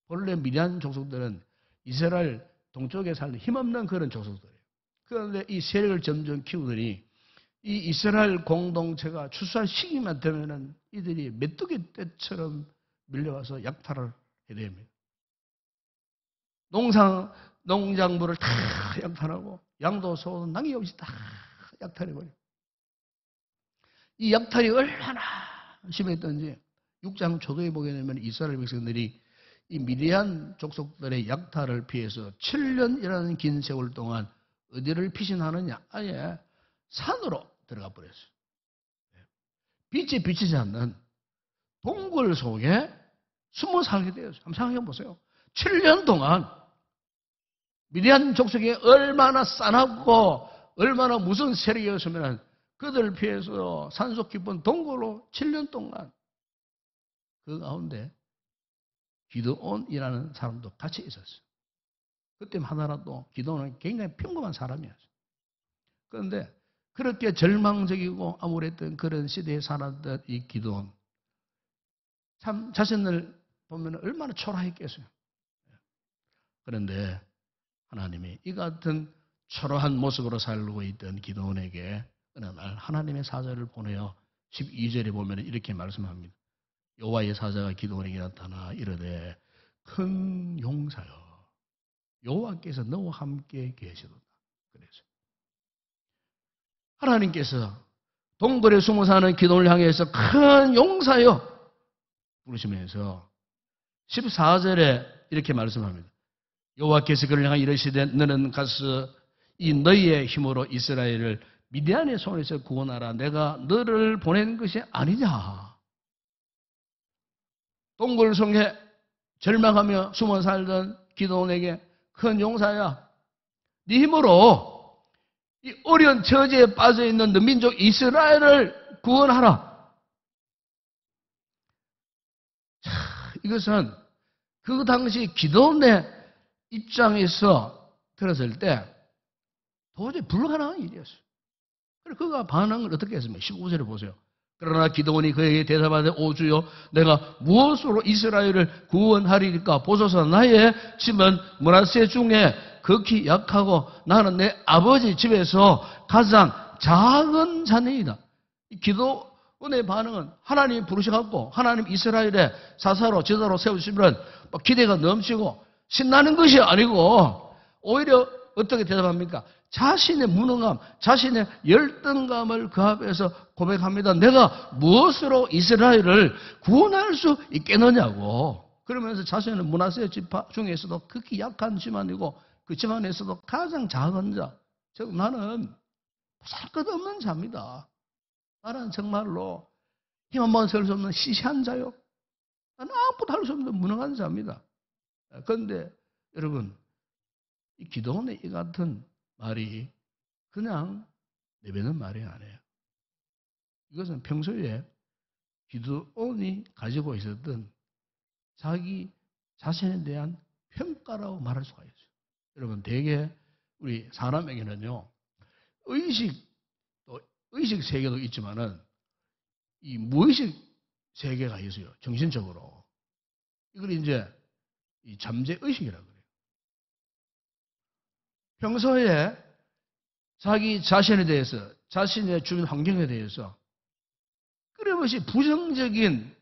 본래 미디안 족속들은 이스라엘 동쪽에 살는 힘없는 그런 족속들이에요. 그런데 이 세력을 점점 키우더니 이 이스라엘 공동체가 추수할 시기만 되면은 이들이 메뚜기 떼처럼 밀려와서 약탈을 해야 됩니다. 농작물을 다 약탈하고 양도 소도 남김없이 다 약탈해버려요. 이 약탈이 얼마나 심했던지 6장 초도에 보게 되면 이스라엘 백성들이 이 미디안 족속들의 약탈을 피해서 7년이라는 긴 세월 동안 어디를 피신하느냐? 아예 산으로 들어가 버렸어요. 빛이 비치지 않는 동굴 속에 숨어 살게 되었어요. 한번 생각해 보세요. 7년 동안 미디안 족속이 얼마나 싸납고 얼마나 무서운 세력이었으면 그들을 피해서 산속 깊은 동굴로 7년 동안 그 가운데 기드온이라는 사람도 같이 있었어요. 그때 하나라도 기드온은 굉장히 평범한 사람이었어요. 그런데 그렇게 절망적이고 암울했던 그런 시대에 살았던 이 기드온, 참 자신을 보면 얼마나 초라했겠어요. 그런데 하나님이 이 같은 초라한 모습으로 살고 있던 기드온에게 어느 날 하나님의 사자를 보내어 12절에 보면 이렇게 말씀합니다. 여호와의 사자가 기드온에게 나타나 이르되 큰 용사여 여호와께서 너와 함께 계시도다. 그래서 하나님께서 동굴에 숨어 사는 기드온을 향해서 큰 용사여 부르시면서 14절에 이렇게 말씀합니다. 여호와께서 그를 향하여 이르시되 너는 가서 이 너희의 힘으로 이스라엘을 미디안의 손에서 구원하라. 내가 너를 보낸 것이 아니냐. 동굴 속에 절망하며 숨어 살던 기드온에게 큰 용사야, 네 힘으로 이 어려운 처지에 빠져 있는 너 민족 이스라엘을 구원하라. 자, 이것은 그 당시 기드온의 입장에서 들었을 때 도저히 불가능한 일이었어요. 그래서 그가 반응을 어떻게 했습니까? 15절에 보세요. 그러나 기드온이 그에게 대답하되 오 주여 내가 무엇으로 이스라엘을 구원하리까 보소서 나의 집은 므낫세 중에 극히 약하고 나는 내 아버지 집에서 가장 작은 자녀이다. 기드온의 반응은 하나님 부르셔갖고 하나님 이스라엘의 사사로 제자로 세우시면 기대가 넘치고 신나는 것이 아니고 오히려 어떻게 대답합니까? 자신의 무능함, 자신의 열등감을 그 앞에서 고백합니다. 내가 무엇으로 이스라엘을 구원할 수 있겠느냐고. 그러면서 자신은 므낫세 지파 중에서도 극히 약한 집안이고 그 집안에서도 가장 작은 자. 즉 나는 살 것 없는 자입니다. 나는 정말로 힘 한번 쓸 수 없는 시시한 자요. 나는 아무것도 할 수 없는 무능한 자입니다. 그런데 여러분 이 기도원의 이 같은 말이 그냥 내뱉는 말이 아니에요. 이것은 평소에 기드온이 가지고 있었던 자기 자신에 대한 평가라고 말할 수가 있어요. 여러분 대개 우리 사람에게는요 의식 세계도 있지만은 이 무의식 세계가 있어요. 정신적으로. 이걸 이제 이 잠재 의식이라고 그래요. 평소에 자기 자신에 대해서, 자신의 주변 환경에 대해서 끊임없이 부정적인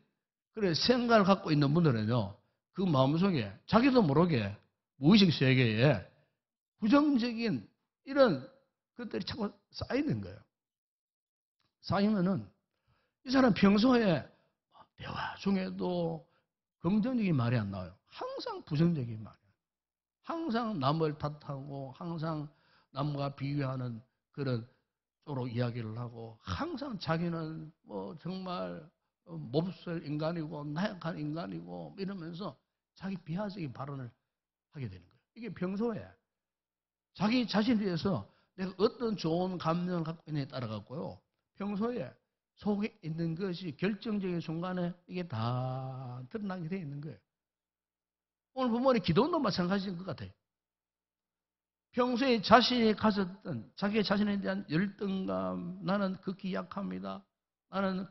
그런 생각을 갖고 있는 분들은요, 그 마음속에 자기도 모르게 무의식 세계에 부정적인 이런 것들이 자꾸 쌓이는 거예요. 쌓이면은 이 사람 평소에 대화 중에도 긍정적인 말이 안 나와요. 항상 부정적인 말이에요. 항상 남을 탓하고 항상 남과 비교하는 그런 쪽으로 이야기를 하고 항상 자기는 뭐 정말 몹쓸 인간이고 나약한 인간이고 이러면서 자기 비하적인 발언을 하게 되는 거예요. 이게 평소에 자기 자신에 대해서 내가 어떤 좋은 감정을 갖고 있느냐에 따라 갖고요. 평소에 속에 있는 것이 결정적인 순간에 이게 다 드러나게 되어 있는 거예요. 오늘 본문의 기도원도 마찬가지인 것 같아요. 평소에 자신이 가졌던 자기 자신에 대한 열등감, 나는 극히 약합니다. 나는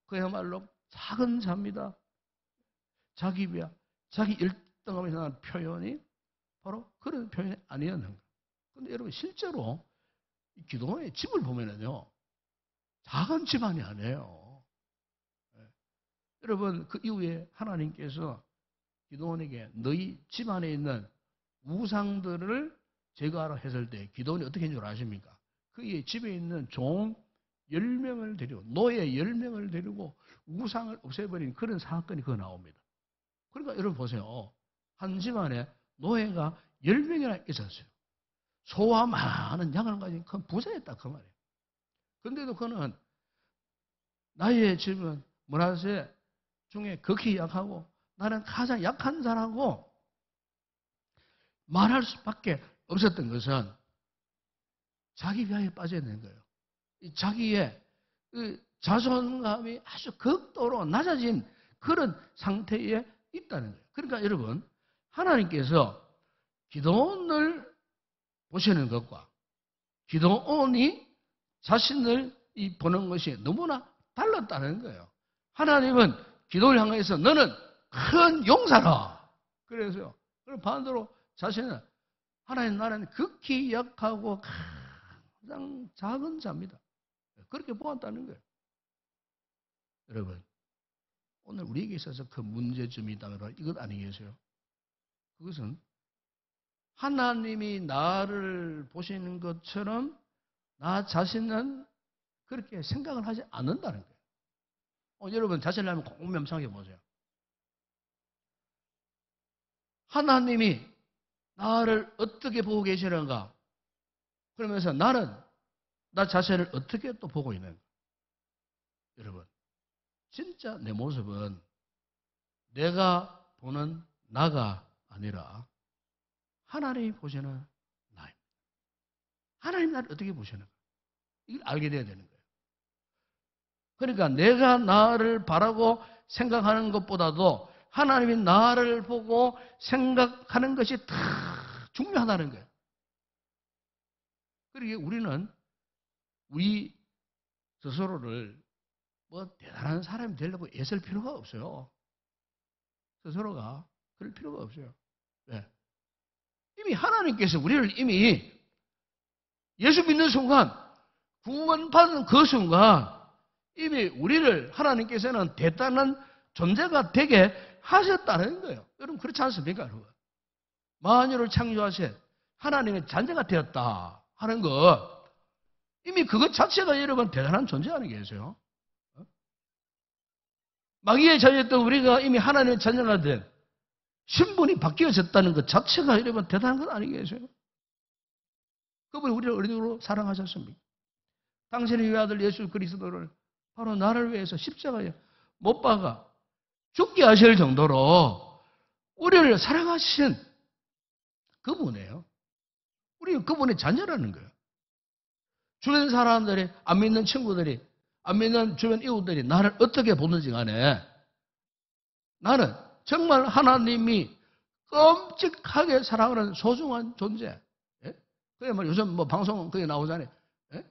그야말로 작은 자입니다. 자기 비하, 자기 열등감에 대한 표현이 바로 그런 표현이 아니었는 거예요. 그런데 여러분 실제로 기도원의 집을 보면은요, 작은 집안이 아니에요. 여러분 그 이후에 하나님께서 기도원에게 너희 집안에 있는 우상들을 제거하라 했을 때 기도원이 어떻게 한 줄 아십니까? 그의 집에 있는 종 10명을 데리고 노예 10명을 데리고 우상을 없애버린 그런 사건이 그 나옵니다. 그러니까 여러분 보세요. 한 집안에 노예가 10명이나 있었어요. 소와 많은 양을 가진 큰 부자였다 그 말이에요. 그런데도 그는 나의 집은 므낫세 중에 극히 약하고 나는 가장 약한 자라고 말할 수밖에 없었던 것은 자기 비하에 빠져 있는 거예요. 자기의 그 자존감이 아주 극도로 낮아진 그런 상태에 있다는 거예요. 그러니까 여러분 하나님께서 기도원을 보시는 것과 기도원이 자신을 보는 것이 너무나 달랐다는 거예요. 하나님은 기도를 향해서 너는 큰 용사라. 그래서요. 그리고 반대로 자신은 하나님 나는 극히 약하고 가장 작은 자입니다. 그렇게 보았다는 거예요. 여러분, 오늘 우리에게 있어서 그 문제점이 있다면 이것 아니겠어요? 그것은 하나님이 나를 보시는 것처럼 나 자신은 그렇게 생각을 하지 않는다는 거예요. 여러분 자신을 한번 꼭 mem상해 보세요. 하나님이 나를 어떻게 보고 계시는가? 그러면서 나는 나 자신을 어떻게 또 보고 있는가? 여러분, 진짜 내 모습은 내가 보는 나가 아니라 하나님이 보시는 나입니다. 하나님 나를 어떻게 보시는가? 이걸 알게 돼야 되는 거예요. 그러니까 내가 나를 바라고 생각하는 것보다도 하나님이 나를 보고 생각하는 것이 다 중요하다는 거예요. 그러기에 우리는 우리 스스로를 뭐 대단한 사람이 되려고 애쓸 필요가 없어요. 스스로가 그럴 필요가 없어요. 왜? 이미 하나님께서 우리를 이미 예수 믿는 순간, 구원받는 그 순간 이미 우리를 하나님께서는 대단한 존재가 되게 하셨다는 거예요. 여러분 그렇지 않습니까? 여러분? 만유를 창조하신 하나님의 자녀가 되었다 하는 것, 이미 그것 자체가 여러분 대단한 존재 아니겠어요? 마귀의 자녀였던 우리가 이미 하나님의 자녀가 된 신분이 바뀌어졌다는 것 자체가 여러분 대단한 것 아니겠어요? 그분이 우리를 어느 정도로 사랑하셨습니까? 당신의 외아들 예수 그리스도를 바로 나를 위해서 십자가에 못 박아 죽게 하실 정도로 우리를 사랑하신 그분이에요. 우리 그분의 자녀라는 거예요. 주변 사람들이, 안 믿는 친구들이, 안 믿는 주변 이웃들이 나를 어떻게 보는지 간에 나는 정말 하나님이 끔찍하게 사랑하는 소중한 존재. 예? 그게 뭐 요즘 뭐 방송 그게 나오잖아요. 예?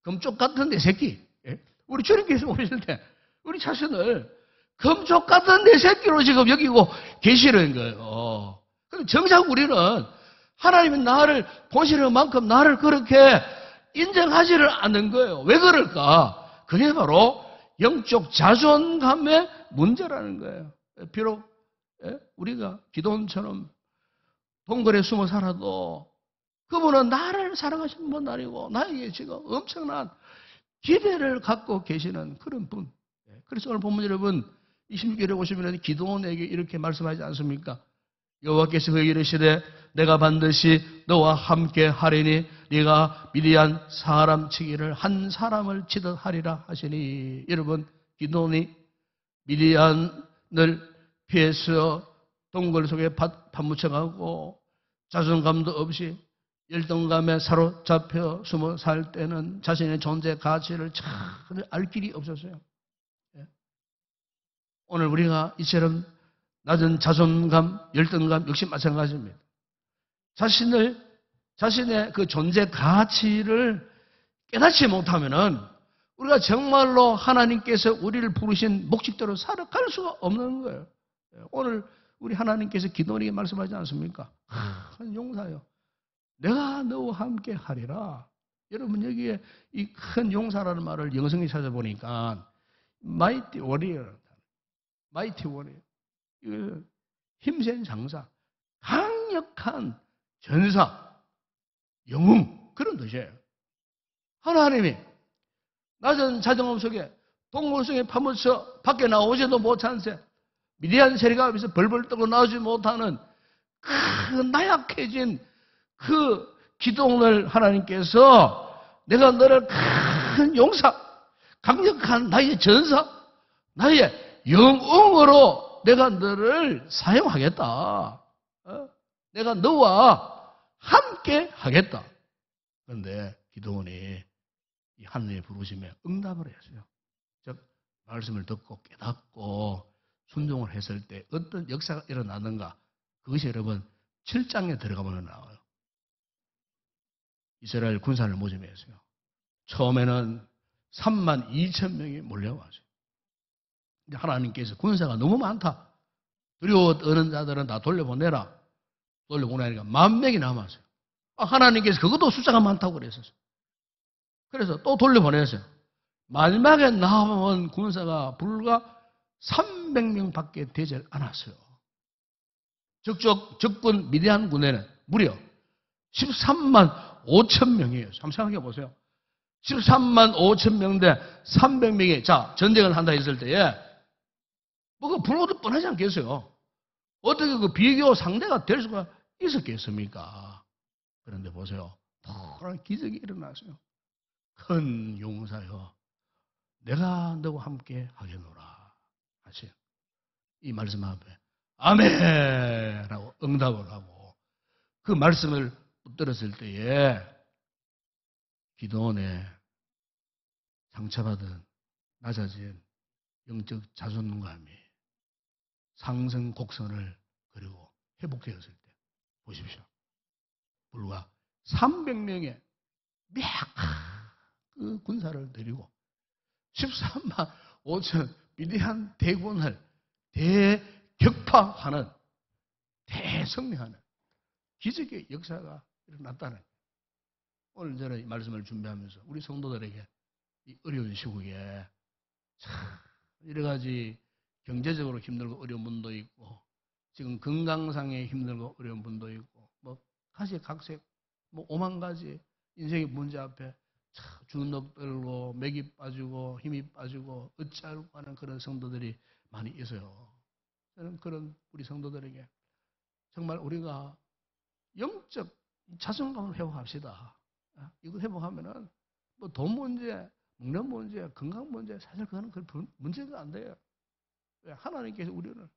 금쪽 같은 내 새끼. 예? 우리 주님께서 오실 때 우리 자신을 금쪽 같은 내 새끼로 지금 여기고 계시는 거예요. 근데 정작 우리는 하나님이 나를 보시는 만큼 나를 그렇게 인정하지를 않는 거예요. 왜 그럴까? 그게 바로 영적 자존감의 문제라는 거예요. 비록 우리가 기도원처럼 동굴에 숨어 살아도 그분은 나를 사랑하시는 분 아니고 나에게 지금 엄청난 기대를 갖고 계시는 그런 분. 그래서 오늘 본문 여러분 26절에 보시면 기도원에게 이렇게 말씀하지 않습니까? 여호와께서 그에게 이르시되 내가 반드시 너와 함께 하리니 네가 미디안 사람 치기를 한 사람을 치듯 하리라 하시니. 여러분 기도원이 미디안을 피해서 동굴 속에 파묻혀가고 자존감도 없이 열등감에 사로잡혀 숨어 살 때는 자신의 존재 가치를 전혀 알 길이 없었어요. 오늘 우리가 이처럼 낮은 자존감, 열등감 역시 마찬가지입니다. 자신의 그 존재 가치를 깨닫지 못하면은 우리가 정말로 하나님께서 우리를 부르신 목적대로 살아갈 수가 없는 거예요. 오늘 우리 하나님께서 기도원에게 말씀하지 않습니까? 큰 용사요. 내가 너와 함께 하리라. 여러분 여기에 이 큰 용사라는 말을 영성에 찾아보니까 mighty warrior, mighty warrior. 힘센 장사, 강력한 전사, 영웅 그런 뜻이에요. 하나님이 낮은 자존감 속에 동굴 속에 파묻혀 밖에 나오지도 못한 새 미디안 세리가 앞에서 벌벌 떨고 나오지 못하는 그 나약해진 그 기도원을 하나님께서 내가 너를 큰 용사, 강력한 나의 전사, 나의 영웅으로 내가 너를 사용하겠다. 내가 너와 함께 하겠다. 그런데 기도원이 이 하느님의 부르심에 응답을 했어요. 즉 말씀을 듣고 깨닫고 순종을 했을 때 어떤 역사가 일어나는가? 그것이 여러분 7장에 들어가면 나와요. 이스라엘 군사를 모집했어요. 처음에는 3만 2천 명이 몰려왔어요. 하나님께서 군사가 너무 많다. 두려워 떠는 자들은 다 돌려보내라. 돌려보내니까 10,000명이 남았어요. 하나님께서 그것도 숫자가 많다고 그랬었어요. 그래서 또 돌려보냈어요. 마지막에 남은 군사가 불과 300명밖에 되지 않았어요. 적군 미디안 군에는 무려 13만 5천 명이에요. 한번 생각해 보세요. 13만 5천 명대 300명이 자 전쟁을 한다 했을 때에 뭐가 불어도 뻔하지 않겠어요? 어떻게 그 비교 상대가 될 수가 있었겠습니까? 그런데 보세요.突然 기적이 일어났어요. 큰 용사여 내가 너와 함께 하겠노라 하세요. 이 말씀 앞에 아멘 라고 응답을 하고 그 말씀을 붙들었을 때에 기도원에 상처받은 낮아진 영적 자존감이 상승 곡선을 그리고 회복되었을 때 보십시오. 불과 300명의 그 군사를 데리고 13만 5천 위대한 대군을 대격파하는 대성리하는 기적의 역사가 일어났다는 거예요. 오늘 저는 이 말씀을 준비하면서 우리 성도들에게 이 어려운 시국에 참 여러 가지 경제적으로 힘들고 어려운 분도 있고 지금 건강상에 힘들고 어려운 분도 있고 뭐 가시각색 뭐 5만 가지 인생의 문제 앞에 주눅 들고 맥이 빠지고 힘이 빠지고 어찌할까 하는 그런 성도들이 많이 있어요. 저는 그런 우리 성도들에게 정말 우리가 영적 자존감을 회복합시다. 이거 회복하면은 뭐 돈 문제, 먹는 문제, 건강 문제 사실 그거는 문제가 안 돼요. 하나님께서 우리를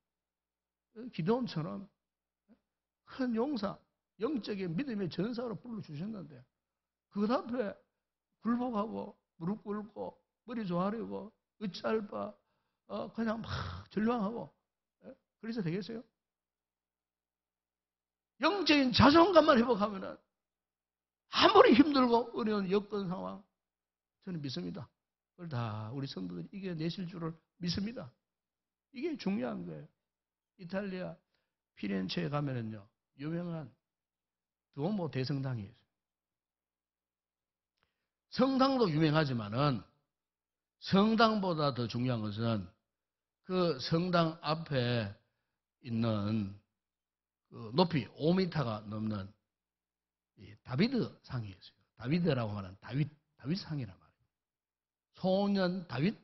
기도원처럼 큰 용사, 영적인 믿음의 전사로 불러주셨는데 그것 앞에 굴복하고 무릎 꿇고 머리 조아리고 어찌할바 그냥 막 절망하고 그래서 되겠어요? 영적인 자존감만 회복하면은 아무리 힘들고 어려운 여건 상황 저는 믿습니다. 그걸 다 우리 성도들이 이겨내실 줄을 믿습니다. 이게 중요한 거예요. 이탈리아 피렌체에 가면은요 유명한 두오모 대성당이 있어요. 성당도 유명하지만은 성당보다 더 중요한 것은 그 성당 앞에 있는 그 높이 5m가 넘는 이 다비드 상이 있어요. 다비드라고 하는 다윗 상이란 말이에요. 소년 다윗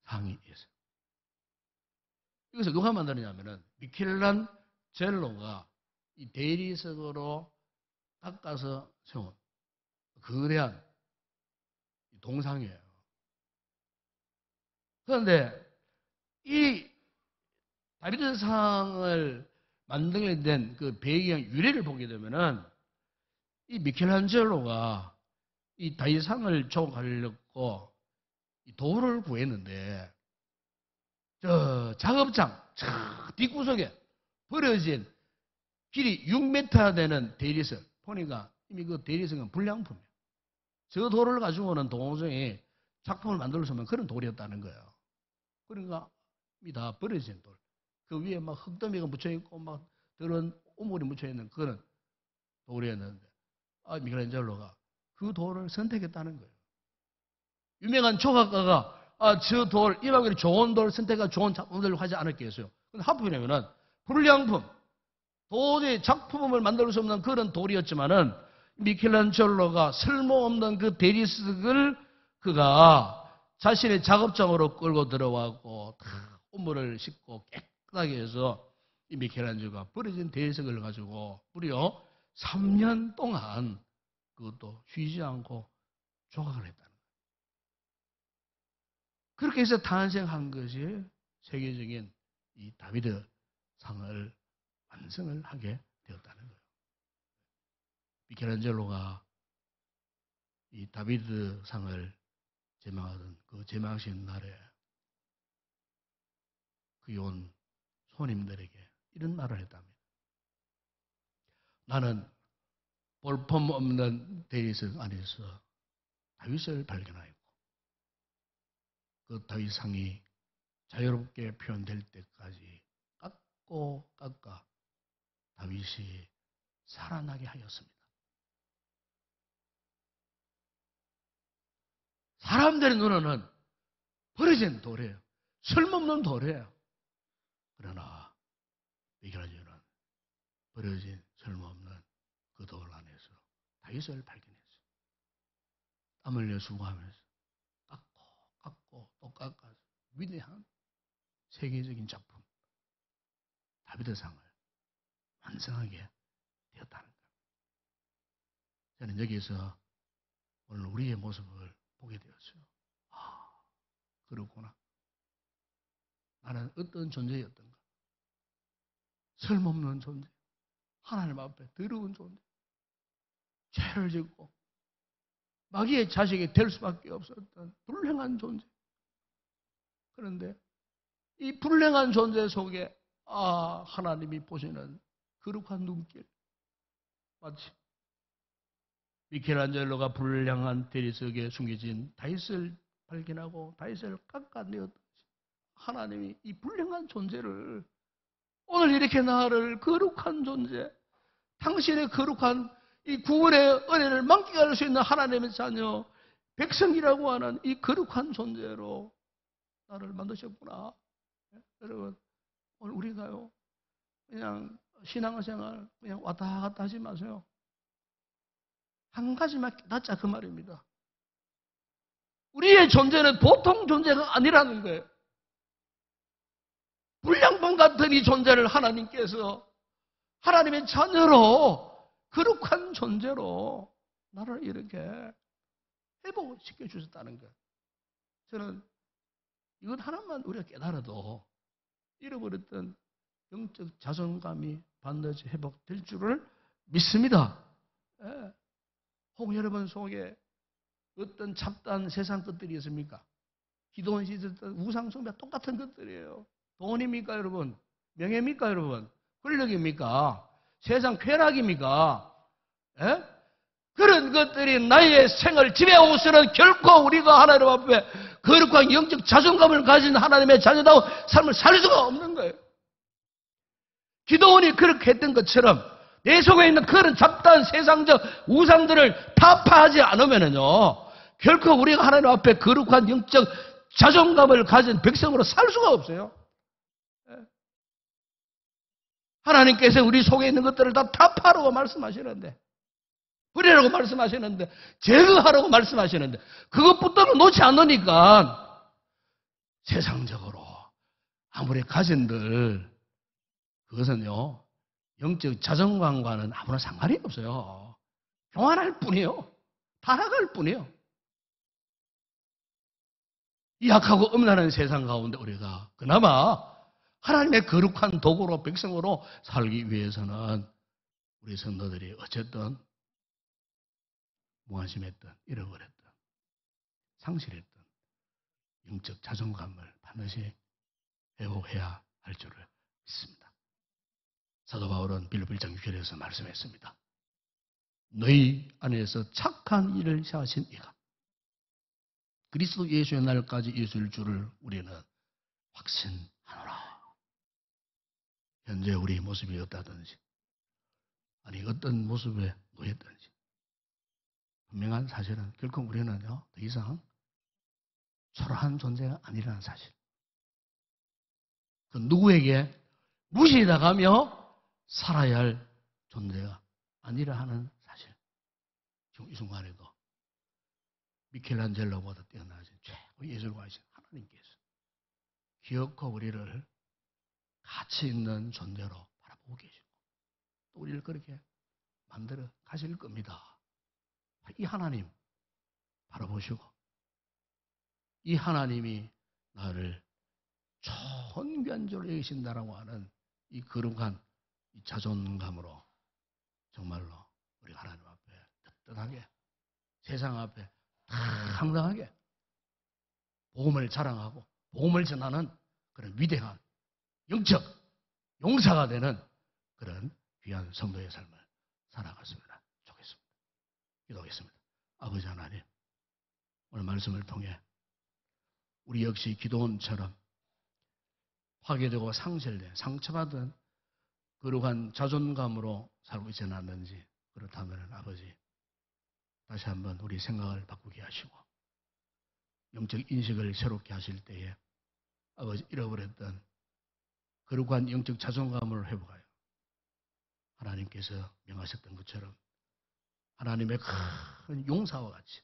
상이 있어요. 이것을 누가 만드느냐면은 미켈란젤로가 이 대리석으로 깎아서 세운 거대한 동상이에요. 그런데 이 다비드상을 만들게 된 그 배경 유래를 보게 되면은 이 미켈란젤로가 이 다윗상을 조각하려고 이 돌을 구했는데 저 작업장 뒷구석에 버려진 길이 6m 되는 대리석 보니까 이미 그 대리석은 불량품이에요. 저 돌을 가지고는 도저히 작품을 만들 수 없는 그런 돌이었다는 거예요. 그러니까 이미 다 버려진 돌. 그 위에 막 흙더미가 묻혀있고 막 더러운 오물이 묻혀있는 그런 돌이었는데 미켈란젤로가 그 돌을 선택했다는 거예요. 유명한 조각가가 저 돌, 이만큼 좋은 돌 선택한 좋은 작품들을 하지 않았겠어요. 근데 하필이면은 불량품, 도저히 작품을 만들 수 없는 그런 돌이었지만은 미켈란젤로가 쓸모없는 그 대리석을 그가 자신의 작업장으로 끌고 들어와고 다 오물을 씻고 깨끗하게 해서 이 미켈란젤로가 버려진 대리석을 가지고 무려 3년 동안 그것도 쉬지 않고 조각을 했다는 거예요. 그렇게 해서 탄생한 것이 세계적인 이 다비드 상을 완성을 하게 되었다는 거예요. 미켈란젤로가 이 다비드 상을 제망하던 그 제망하신 날에 그에 온 손님들에게 이런 말을 했답니다. 나는 볼품 없는 대리석 안에서 다윗을 발견하였고 그 다윗상이 자유롭게 표현될 때까지 깎아 다윗이 살아나게 하였습니다. 사람들의 눈에는 버려진 돌이에요. 쓸모없는 돌이에요. 그러나 미켈란젤로는 버려진 쓸모없는 그 돌 안에서 다윗을 발견했어요. 땀 흘려 수고하면서 깎고 또 깎아서 위대한 세계적인 작품 다비드상을 완성하게 되었다는 거예요. 저는 여기서 오늘 우리의 모습을 보게 되었어요. 그렇구나. 나는 어떤 존재였던가. 쓸모없는 존재. 하나님 앞에 더러운 존재. 죄를 짓고 마귀의 자식이 될 수밖에 없었던 불행한 존재. 그런데 이 불행한 존재 속에 하나님이 보시는 거룩한 눈길. 마치 미켈안젤로가 불을 향한 대리석에 숨겨진 다윗을 발견하고 다윗을 깎아내었듯이 하나님이 이 불량한 존재를 오늘 이렇게 나를 거룩한 존재, 당신의 거룩한 이 구원의 은혜를 만끽할 수 있는 하나님의 자녀, 백성이라고 하는 이 거룩한 존재로 나를 만드셨구나. 여러분, 오늘 우리가요, 그냥 신앙생활 그냥 왔다 갔다 하지 마세요. 한 가지만 깨닫자 그 말입니다. 우리의 존재는 보통 존재가 아니라는 거예요. 불량품 같은 이 존재를 하나님께서 하나님의 자녀로 거룩한 존재로 나를 이렇게 회복시켜 주셨다는 거예요. 저는 이것 하나만 우리가 깨달아도 잃어버렸던 영적 자존감이 반드시 회복될 줄을 믿습니다. 예. 혹 여러분 속에 어떤 잡다한 세상 것들이 있습니까? 기도원 시절 우상숭배 똑같은 것들이에요. 돈입니까 여러분? 명예입니까 여러분? 권력입니까? 세상 쾌락입니까? 예? 그런 것들이 나의 생을 지배하고서는 결코 우리가 하나님 앞에 거룩한 영적 자존감을 가진 하나님의 자녀다운 삶을 살 수가 없는 거예요. 기도원이 그렇게 했던 것처럼 내 속에 있는 그런 잡다한 세상적 우상들을 타파하지 않으면요, 결코 우리가 하나님 앞에 거룩한 영적 자존감을 가진 백성으로 살 수가 없어요. 하나님께서 우리 속에 있는 것들을 다 타파하라고 말씀하시는데, 버리라고 말씀하시는데, 제거하라고 말씀하시는데, 그것부터는 놓지 않으니까 세상적으로 아무리 가진들 그것은요 영적 자존감과는 아무런 상관이 없어요. 교환할 뿐이에요. 타락할 뿐이에요. 이 약하고 음란한 세상 가운데 우리가 그나마 하나님의 거룩한 도구로 백성으로 살기 위해서는 우리 성도들이 어쨌든 무관심했던, 잃어버렸던, 상실했던 영적 자존감을 반드시 회복해야 할 줄을 믿습니다. 사도 바울은 빌립보 1장 6절에서 말씀했습니다. 너희 안에서 착한 일을 하신 이가 그리스도 예수의 날까지 있을 줄을 우리는 확신하노라. 현재 우리 모습이 어떠하든지, 아니 어떤 모습에 놓였든지 분명한 사실은 결코 우리는요 더 이상 초라한 존재가 아니라는 사실. 그 누구에게 무시당하며 살아야 할 존재가 아니라 하는 사실. 지금 이 순간에도 미켈란젤로보다 뛰어나신 최고 예술가이신 하나님께서 기어코 우리를 가치 있는 존재로 바라보고 계시고 또 우리를 그렇게 만들어 가실 겁니다. 이 하나님 바라보시고 이 하나님이 나를 존귀한 줄로 여기신다라고 하는 이 거룩한 이 자존감으로 정말로 우리 하나님 앞에 떳떳하게 세상 앞에 당당하게 복음을 자랑하고 복음을 전하는 그런 위대한 영적 용사가 되는 그런 귀한 성도의 삶을 살아갔으면 좋겠습니다. 기도하겠습니다. 아버지 하나님, 오늘 말씀을 통해 우리 역시 기도원처럼 파괴되고 상실된 상처받은 거룩한 자존감으로 살고 있지 않았는지, 그렇다면 아버지 다시 한번 우리 생각을 바꾸게 하시고 영적 인식을 새롭게 하실 때에 아버지 잃어버렸던 거룩한 영적 자존감을 회복하여 하나님께서 명하셨던 것처럼 하나님의 큰 용사와 같이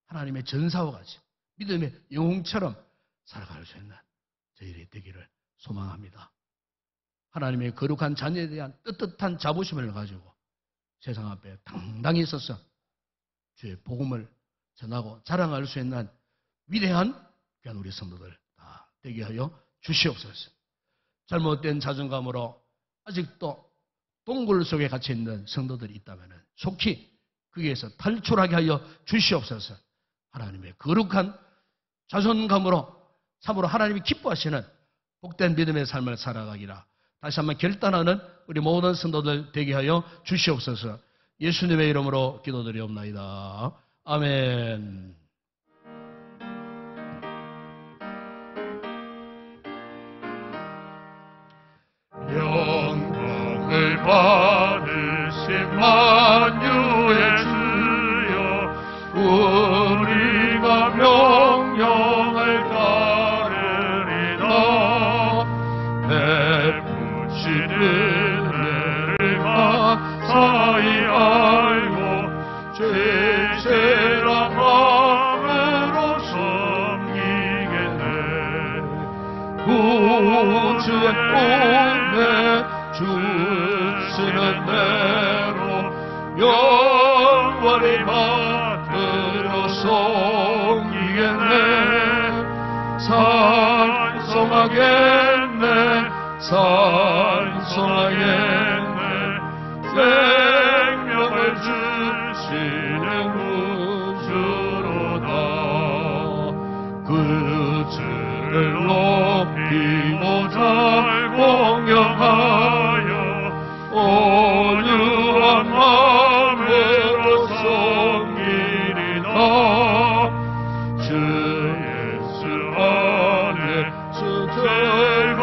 하나님의 전사와 같이 믿음의 영웅처럼 살아갈 수 있는 저희들이 되기를 소망합니다. 하나님의 거룩한 자녀에 대한 떳떳한 자부심을 가지고 세상 앞에 당당히 서서 주의 복음을 전하고 자랑할 수 있는 위대한 귀한 우리 성도들 다 되게 하여 주시옵소서. 잘못된 자존감으로 아직도 동굴 속에 갇혀 있는 성도들이 있다면 속히 거기에서 탈출하게 하여 주시옵소서. 하나님의 거룩한 자존감으로 참으로 하나님이 기뻐하시는 복된 믿음의 삶을 살아가기라 다시 한번 결단하는 우리 모든 성도들 되게 하여 주시옵소서. 예수님의 이름으로 기도드리옵나이다. 아멘. 영광을 받으신 만유의 주여, 우리가 명령을 따르리라. 베푸신 은혜를 감사히 알고 죄죄랑 마음으로 섬기겠네. 구주의 은혜 주시는 대로 영원히 받들어 섬기겠네. 찬송하겠네, 찬송하겠네. 생명을 주시는 구주로다. 그 주를 높이고자 공경하여 온유한 마음으로 섬기리다. 주 예수 안에 즐거워하며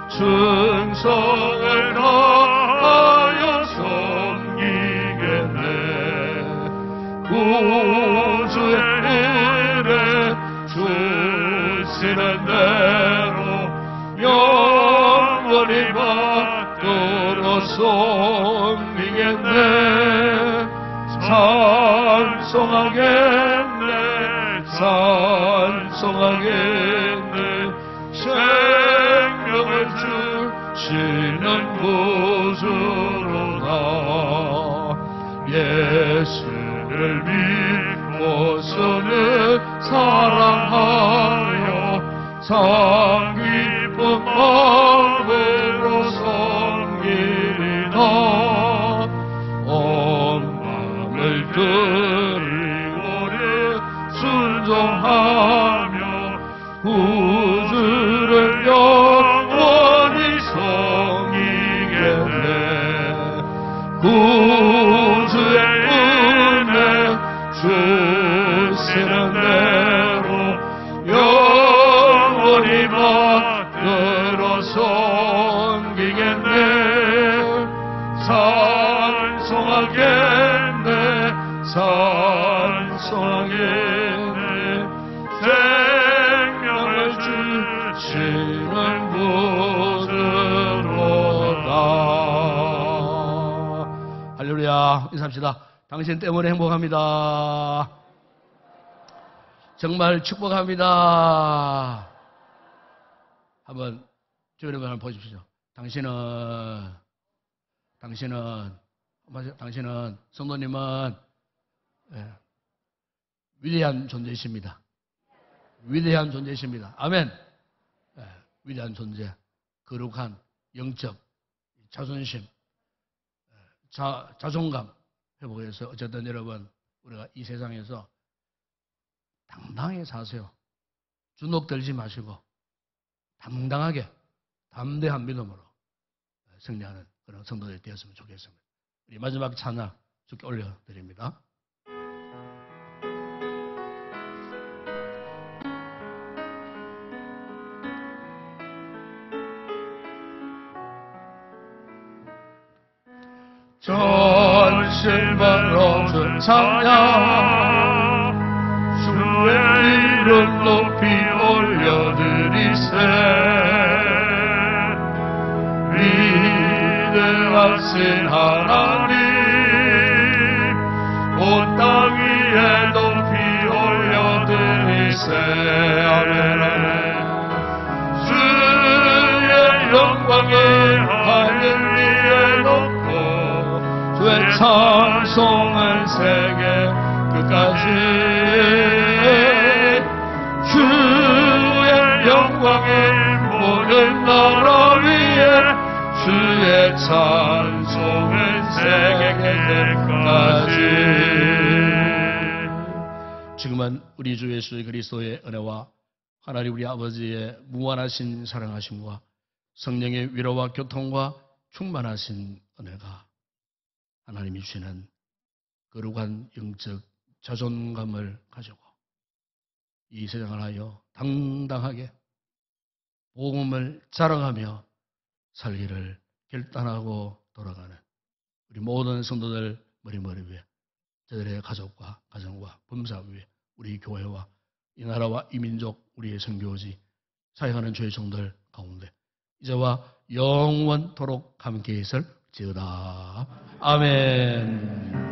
충성을 다하여 섬기겠네. 구주의 은혜 주시는 대로 영원히 받들어 섬기겠네. 찬송하겠네, 찬송하겠네. 생명을 주시는 구주로다. 예수를 믿고서는 사랑하여 상 깊은 마음으로 섬기리라. 온 마음을 드리고는 순종하며 구주를 영원히 섬기겠네. 구주의 은혜 주시는 대로 영원히 받들어 섬기겠네. 찬송하겠네, 찬송하겠네. 생명을 주시는 구주로다. 할렐루야. 인사합시다. 당신 때문에 행복합니다. 정말 축복합니다. 한번 주변에 한번 보십시오. 당신은 성도님은 위대한 존재이십니다. 위대한 존재이십니다. 아멘. 위대한 존재, 거룩한 영적 자존심, 자존감 회복을 해서 어쨌든 여러분 우리가 이 세상에서 당당하게 사세요. 주눅 들지 마시고 당당하게 담대한 믿음으로 승리하는 그런 성도들이 되었으면 좋겠습니다. 우리 마지막 찬양 주께 올려드립니다. 전실만 얻은 찬양 주의 이름 높이 올려드리세. 위대하신 하나님 온 땅 위에 높이 올려드리세. 아멘. 주의 영광을 하늘 위에 놓고 주의 찬송은 세계 끝까지. 주의 영광을 모든 나라 위에 주의 찬송은 세계 끝까지. 지금은 우리 주 예수 그리스도의 은혜와 하나님 우리 아버지의 무한하신 사랑하심과 성령의 위로와 교통과 충만하신 은혜가 하나님이 주시는 거룩한 영적 자존감을 가지고 이 세상을 하여 당당하게 복음을 자랑하며 살기를 결단하고 돌아가는 우리 모든 성도들 머리머리 위에 저들의 가족과 가정과 범사 위에 우리 교회와 이 나라와 이 민족 우리의 선교지 사역하는 주의 종들 가운데 이제와 영원토록 함께 있을지어다. 아멘.